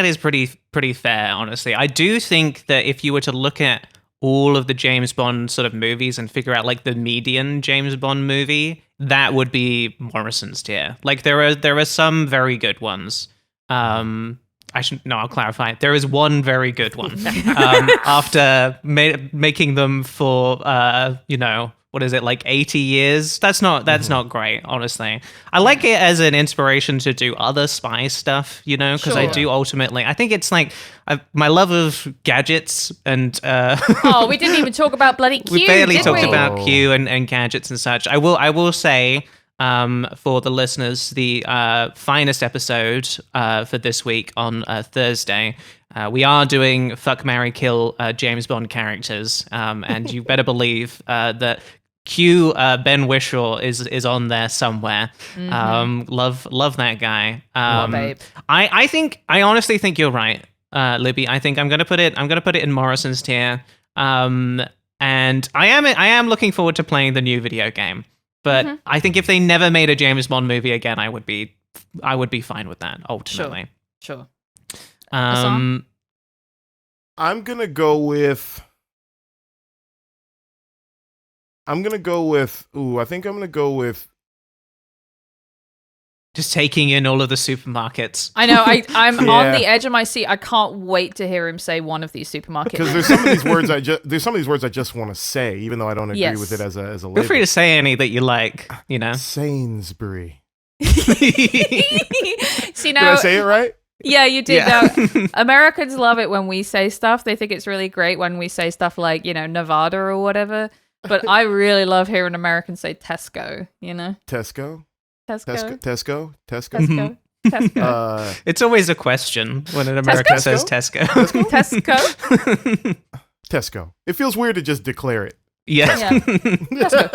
is pretty fair, honestly. I do think that if you were to look at all of the James Bond sort of movies and figure out like the median James Bond movie, that would be Morrison's tier. Like there are some very good ones. I'll clarify. There is one very good one. After making them for what is it, like 80 years? That's not great, honestly. I like it as an inspiration to do other spy stuff, because I do ultimately. I think it's like my love of gadgets and. Oh, we didn't even talk about bloody Q. We barely did talked we? about Q and gadgets and such. I will say. For the listeners, the finest episode for this week on Thursday. We are doing Fuck, Marry, Kill James Bond characters, and you better believe that Q Ben Whishaw is on there somewhere. Love that guy. Babe. I honestly think you're right, Libby. I think I'm gonna put it in Morrison's tier. And I am looking forward to playing the new video game. But I think if they never made a James Bond movie again, I would be fine with that ultimately. Sure. I'm gonna go with. I think I'm gonna go with. Just taking in all of the supermarkets. I know. I'm on the edge of my seat. I can't wait to hear him say one of these supermarkets. Because there's some of these words I just want to say, even though I don't agree with it as a label. Feel free to say any that you like. Sainsbury. See now. Did I say it right? Yeah, you did. Yeah. Now, Americans love it when we say stuff. They think it's really great when we say stuff like, Nevada or whatever. But I really love hearing Americans say Tesco, Tesco? Tesco. Tesco? Tesco. Tesco. It's always a question when an American says Tesco. Tesco. Tesco. It feels weird to just declare it. Yeah. Tesco.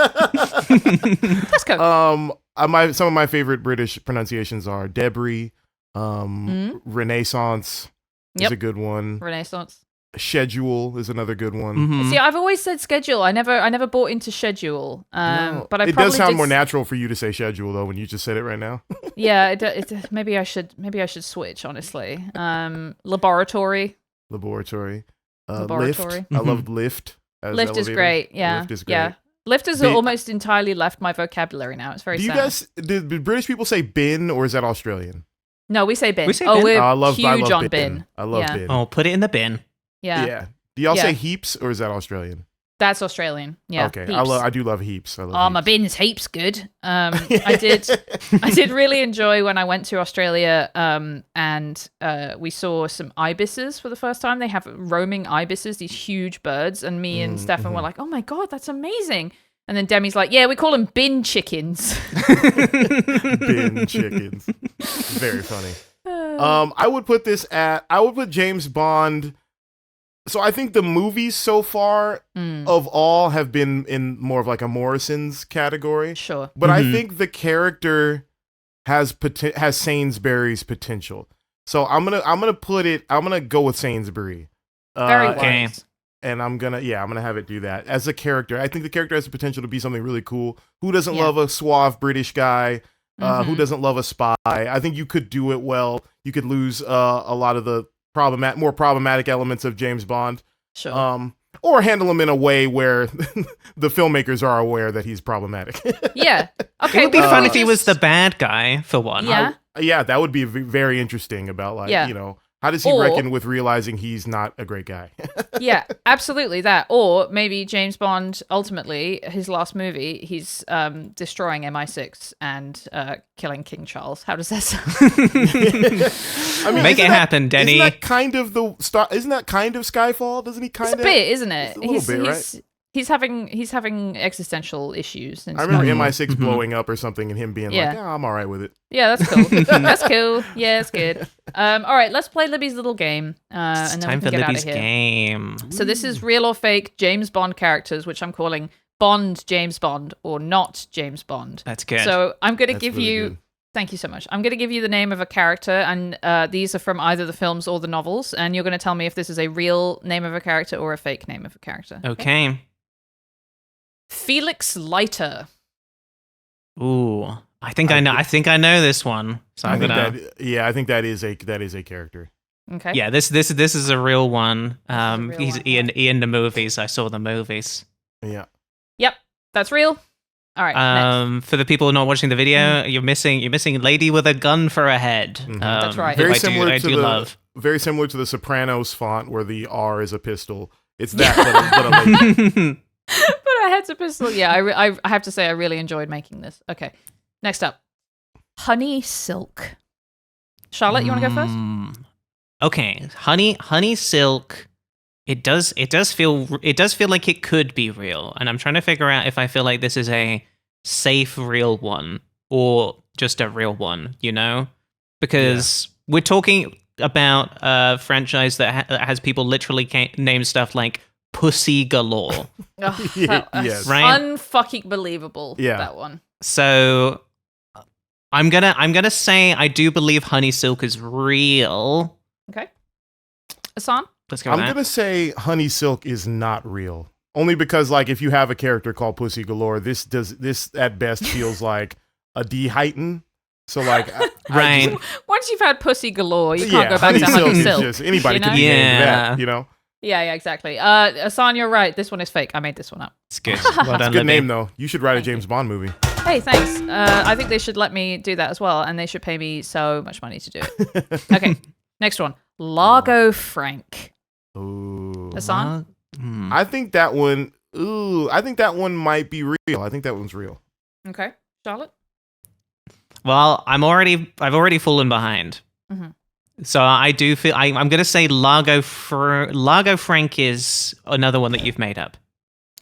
Tesco. Some of my favorite British pronunciations are debris, Renaissance is a good one. Renaissance. Schedule is another good one. See, I've always said schedule. I never bought into schedule. But it does sound more natural for you to say schedule though when you just said it right now. Yeah, maybe I should switch. Honestly, laboratory. Lift. I love lift. Lift is great. Yeah, Lift is great. Yeah. Lift has almost entirely left my vocabulary now. It's very sad. Do British people say bin or is that Australian? No, we say bin. We say bin. We're I love on bin. I love bin. Oh, put it in the bin. Yeah. Do y'all say heaps or is that Australian? That's Australian. Yeah. Okay. Heaps. I do love heaps. My bin's heaps good. I did really enjoy when I went to Australia and we saw some ibises for the first time. They have roaming ibises, these huge birds, and me and Stefan were like, "Oh my god, that's amazing." And then Demi's like, "Yeah, we call them bin chickens." Bin chickens. Very funny. I would put James Bond. So I think the movies so far of all have been in more of like a Morrison's category. Sure. But I think the character has Sainsbury's potential. So I'm gonna go with Sainsbury. Very wise. And I'm gonna have it do that. As a character, I think the character has the potential to be something really cool. Who doesn't love a suave British guy? Who doesn't love a spy? I think you could do it well. You could lose a lot of the more problematic elements of James Bond. Sure. Or handle him in a way where the filmmakers are aware that he's problematic. Yeah. Okay. It would be fun if he was the bad guy for one. Yeah. That would be very interesting about how does he reckon with realizing he's not a great guy? Yeah, absolutely that. Or maybe James Bond, ultimately, his last movie, he's destroying MI6 and killing King Charles. How does that sound? Make it happen, Denny. Isn't that kind of Skyfall? Doesn't he kind of? It's a bit, isn't it? It's a little bit, right? He's having existential issues. And I remember stuff. MI6 blowing up or something and him being Yeah. like, I'm all right with it. Yeah, that's cool. That's cool. Yeah, it's good. All right, let's play Libby's little game. It's And then time we for can get Libby's out of here. game. So this is real or fake James Bond characters, which I'm calling Bond James Bond or not James Bond. That's good. So I'm going to That's give really you... good. Thank you so much. I'm going to give you the name of a character, and these are from either the films or the novels, and you're going to tell me if this is a real name of a character or a fake name of a character. Okay. Felix Leiter. Ooh, I think I know. I think I know this one. So I'm gonna. I think that is a character. Okay. Yeah, this is a real one. real He's one, in the movies. I saw the movies. Yeah. Yep, that's real. All right. Next. For the people not watching the video, you're missing lady with a gun for a head. That's right. Very I similar I to do the love. very similar to the Sopranos font where the R is a pistol. It's that, but a lady. But I had to pistol. Yeah, I have to say I really enjoyed making this. Okay. Next up, Honey Silk. Charlotte, you want to go first? Okay, honey silk. It does feel like it could be real, and I'm trying to figure out if I feel like this is a safe real one or just a real one. You know, because we're talking about a franchise that has people literally name stuff like Pussy Galore. Ugh, Yes. Right? Unfucking believable. Yeah. That one. So I'm gonna say I do believe honey silk is real. Okay. Ahsohn? Let's go I'm with that. gonna say Honey Silk is not real. Only because like if you have a character called Pussy Galore, this at best feels like a de-heighten. So like Right. Once you've had Pussy Galore, you can't go back Honey to Silk Honey is Silk. just anybody you know? can be named Yeah. that, you know? Yeah, exactly. Ahsohn, you're right. This one is fake. I made this one up. It's good. Well done, It's a good Libby. name though. You should write a James Bond movie. Hey, thanks. I think they should let me do that as well, and they should pay me so much money to do it. Okay, next one. Largo Frank. Ooh. Ahsohn? I think that one. I think that one might be real. I think that one's real. Okay. Charlotte? Well, I've already fallen behind. Mhm. So I do feel I'm going to say Largo Frank is another one that you've made up.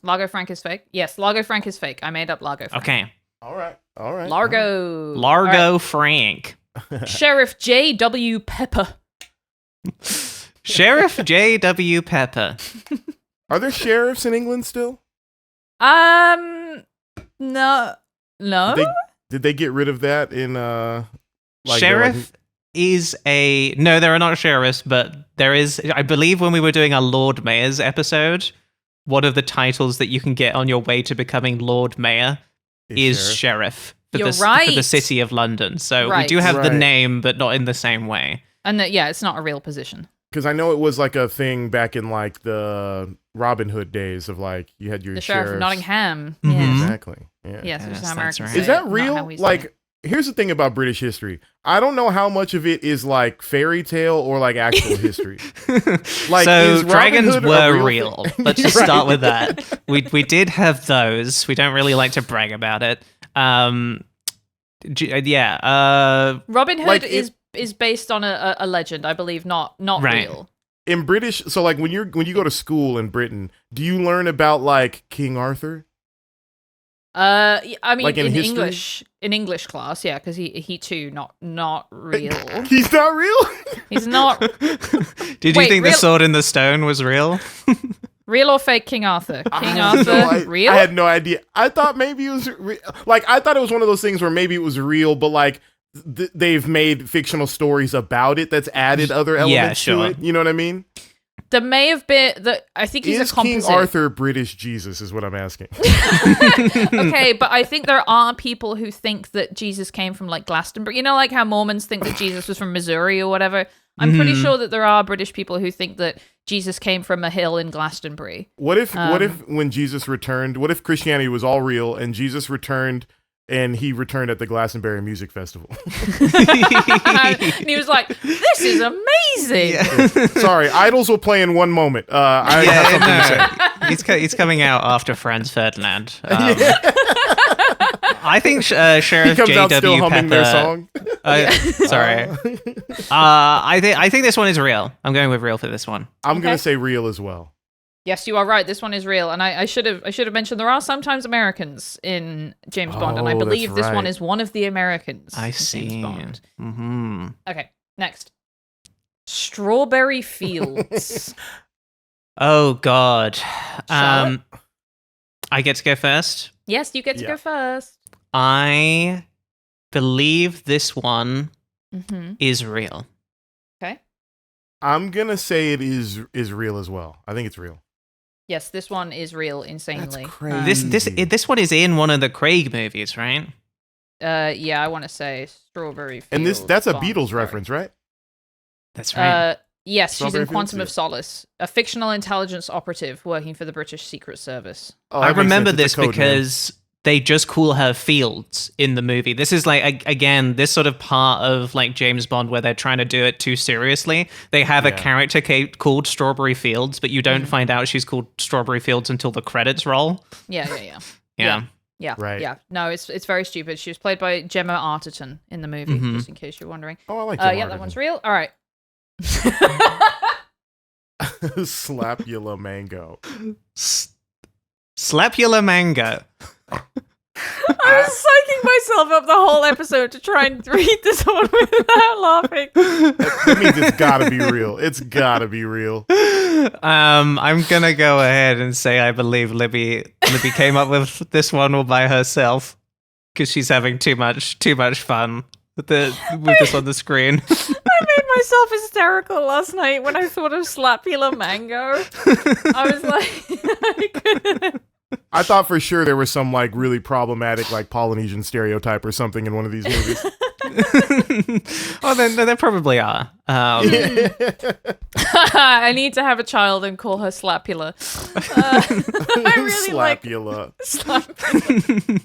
Largo Frank is fake? Yes, Largo Frank is fake. I made up Largo Frank. Okay. All right. Largo. Largo Frank. All right. Sheriff J.W. Pepper. Sheriff J.W. Pepper. Are there sheriffs in England still? No. Did they get rid of that in like Sheriff is a no. There are not sheriffs, but there is. I believe when we were doing our Lord Mayor's episode, one of the titles that you can get on your way to becoming Lord Mayor is sheriff for, You're for right. the city of London. So we Right. do have the Right. name, but not in the same way. And yeah, it's not a real position. Because I know it was like a thing back in like the Robin Hood days of like you had your The Sheriff of sheriffs. Nottingham. Mhm. Yes. Exactly. Yeah. Yes, Yes, it's how that's Americans right. say Is that it, not real? how we say Like, it. here's the thing about British history. I don't know how much of it is like fairy tale or like actual history. Like, so is Robin dragons Hood a were real thing? real. Let's just Right. start with that. We did have those. We don't really like to brag about it. Robin Hood like, is based on a legend, I believe, not Right. real. In British, so like when you go to school in Britain, do you learn about like King Arthur? I mean, Like in in history? English class, yeah, because he too not real. He's not real. He's not Did Wait, you think the real- sword in the stone was real? real or fake. King Arthur. I King had Arthur, no real. I had no idea. I thought maybe it was like I thought it was one of those things where maybe it was real, but like they've made fictional stories about it that's added other elements sure. to it. You know what I mean? There may have been I think he's Is a composite. King Arthur British Jesus? Is what I'm asking. Okay, but I think there are people who think that Jesus came from like Glastonbury. You know, like how Mormons think that Jesus was from Missouri or whatever. I'm pretty sure that there are British people who think that Jesus came from a hill in Glastonbury. What if when Jesus returned? What if Christianity was all real and Jesus returned? And he returned at the Glastonbury Music Festival. And he was like, "This is amazing." Sorry, idols will play in one moment. I have something to say. He's coming out after Franz Ferdinand. I think Sheriff He comes out still J.W. humming Pepper. their song. Sorry. I think this one is real. I'm going with real for this one. I'm gonna Okay. say real as well. Yes, you are right. This one is real, and I should have mentioned there are sometimes Americans in James Bond, and I Oh, that's believe this one right. is one of the Americans. I in see. James Bond. Mm-hmm. Okay, next. Strawberry Fields. Oh God. Charlotte? I get to go first. Yes, you get to Yeah. go first. I believe this one Mm-hmm. is real. Okay. I'm gonna say it is real as well. I think it's real. Yes, this one is real. Insanely. crazy. This one is in one of the Craig movies, right? Yeah, I want to say Strawberry Fields. And that's a Bond. Beatles Sorry. reference, right? That's right. Yes, she's Strawberry in Quantum Fields, of Solace, a fictional intelligence operative working for the British Secret Service. Oh, I that makes remember sense. It's this a code name. because they just call her Fields in the movie. This is like, again, this sort of part of like James Bond where they're trying to do it too seriously. They have a Yeah. character called Strawberry Fields, but you don't find out she's called Strawberry Fields until the credits roll. Yeah. Yeah. Right. Yeah. No, it's very stupid. She was played by Gemma Arterton in the movie, Mhm. just in case you're wondering. Oh, I like Yeah, that one's real. All right. Slapula Mango. Slapula Mango. I was psyching myself up the whole episode to try and read this one without laughing. That means it's gotta be real. It's gotta be real. I'm gonna go ahead and say I believe Libby came up with this one all by herself because she's having too much fun with this on the screen. I made myself hysterical last night when I thought of Slapula Mango. I was like, I couldn't. I thought for sure there was some like really problematic like Polynesian stereotype or something in one of these movies. Oh, then there probably are. I need to have a child and call her Slapula. I really like Slapula. Slapula.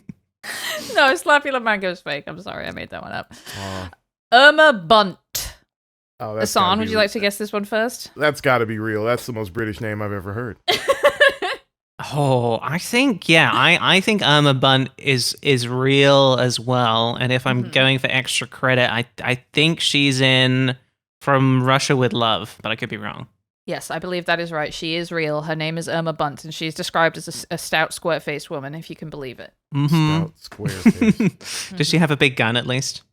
No, Slapula Mango is fake. I'm sorry, I made that one up. Oh, Irma Bunt. oh, that's gotta Ahsohn, be would you like to guess this one first? That's got to be real. That's the most British name I've ever heard. Oh, I think I think Irma Bunt is real as well. And if I'm going for extra credit, I think she's in From Russia with Love, but I could be wrong. Yes, I believe that is right. She is real. Her name is Irma Bunt, and she's described as a stout, squirt-faced woman, if you can believe it. Mm-hmm. Stout square face. Does she have a big gun at least?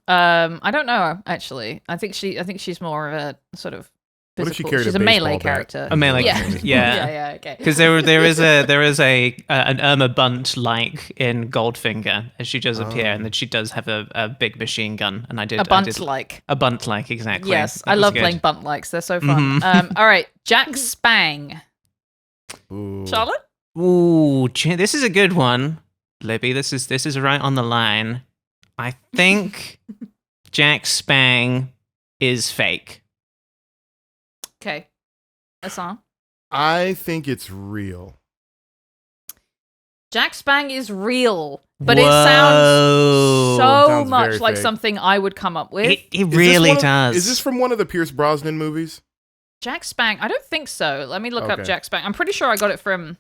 I don't know actually. I think she's more of a sort of What if she physical- carried a she's a melee baseball bat? character. A melee yeah. character, yeah, yeah. okay. Because there is an Irma Bunt like in Goldfinger as she does appear, and then she does have a big machine gun. And I did A bunt like. a bunt like exactly. Yes, That I was love good. playing bunt likes. They're so fun. Mhm. All right, Jack Spang. Ooh. Charlotte. Ooh, this is a good one, Libby. This is right on the line. I think Jack Spang is fake. Okay. Ahsohn. I think it's real. Jack Spang is real, but it sounds Whoa. so Sounds much very like fake. something I would come up with. It Is this really one of- does. Is this from one of the Pierce Brosnan movies? Jack Spang. I don't think so. Let me look up Okay. Jack Spang. I'm pretty sure I got it from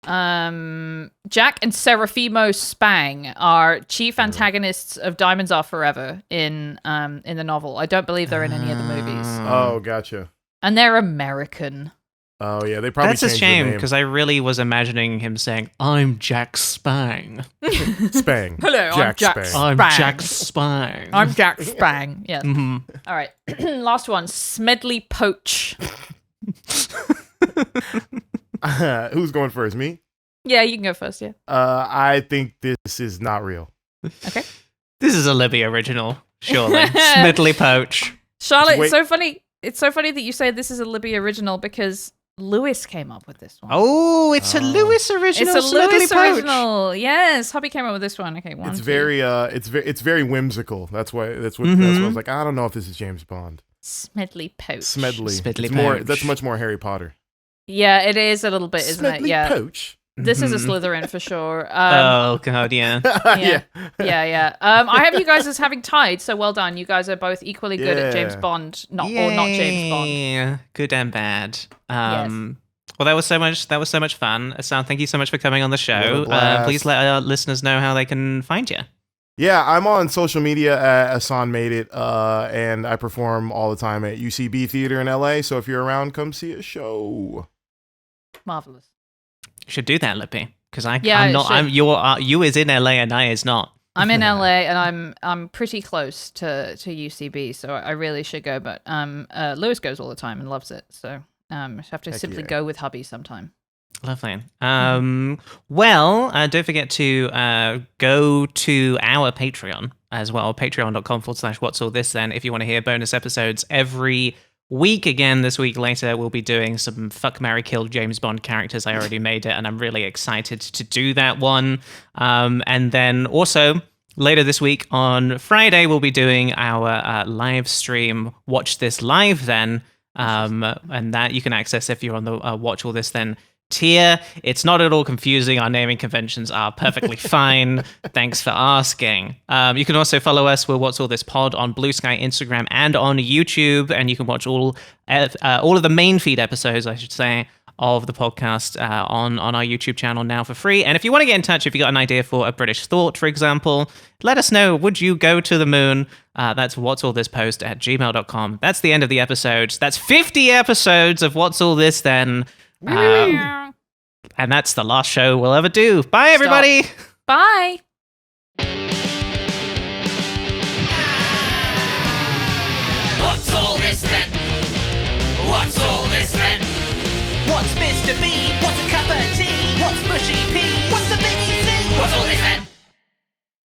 Jack and Serafimo Spang are chief antagonists of Diamonds Are Forever in the novel. I don't believe they're in any of the movies. Oh, gotcha. And they're American. Oh yeah, they probably That's a changed shame the because I really was imagining him saying, "I'm Jack Spang. name. Spang. Hello, I'm Jack Spang. I'm Spang. Jack Spang." I'm Jack Spang. Yes. Mhm. All right. Last one. Smedley Poach. Who's going first? Me? Yeah, you can go first. Yeah. I think this is not real. Okay. This is a Libby original, surely. Smedley Poach. Charlotte, Wait. it's so funny. It's so funny that you say this is a Libby original because Lewis came up with this one. Oh, it's a Lewis original. it's a Smedley Lewis Poach. original. Yes, Hobby came up with this one. Okay, one. It's two. very it's very whimsical. That's what I was like. I don't know if this is James Bond. Smedley Poach. Smedley. Smedley It's more. Poach. That's much more Harry Potter. Yeah, it is a little bit, isn't it? Smedley Yeah. Poach. This is a Mhm. Slytherin for sure. Oh god, yeah. yeah. Yeah. I have you guys as having tied, so well done. You guys are both equally good at James Yeah. Bond, or not James Bond. Yeah, good and bad. Well, that was so much fun. Ahsohn, thank you so much for coming on the What show. a blast. Please let our listeners know how they can find you. Yeah, I'm on social media at Ahsohn Made It, and I perform all the time at UCB Theater in LA. So if you're around, come see a show. Marvelous. Should do that, Lippy, because I'm Yeah, not. it should. You is in LA and I is not. I'm in LA and I'm pretty close to UCB, so I really should go. But Lewis goes all the time and loves it, so I have to simply go with hubby sometime. Lovely. Well, don't forget to go to our Patreon as well, patreon.com/what's all this then, if you want to hear bonus episodes every week. Again, this week later, we'll be doing some Fuck, Marry, Kill James Bond characters. I already made it, and I'm really excited to do that one. And then also, later this week on Friday, we'll be doing our live stream, Watch This Live Then, and that you can access if you're on the Watch All This Then tier. It's not at all confusing. Our naming conventions are perfectly fine. Thanks for asking. You can also follow us. We're What's All This Pod on Blue Sky, Instagram, and on YouTube. And you can watch all of the main feed episodes, I should say, of the podcast on our YouTube channel now for free. And if you want to get in touch, if you got an idea for a British thought, for example, let us know. Would you go to the moon? That's whatsallthispost@gmail.com. That's the end of the episodes. That's 50 episodes of What's All This Then. And that's the last show we'll ever do. Bye, everybody. Bye. What's all this then? What's all this then? What's Mr. B?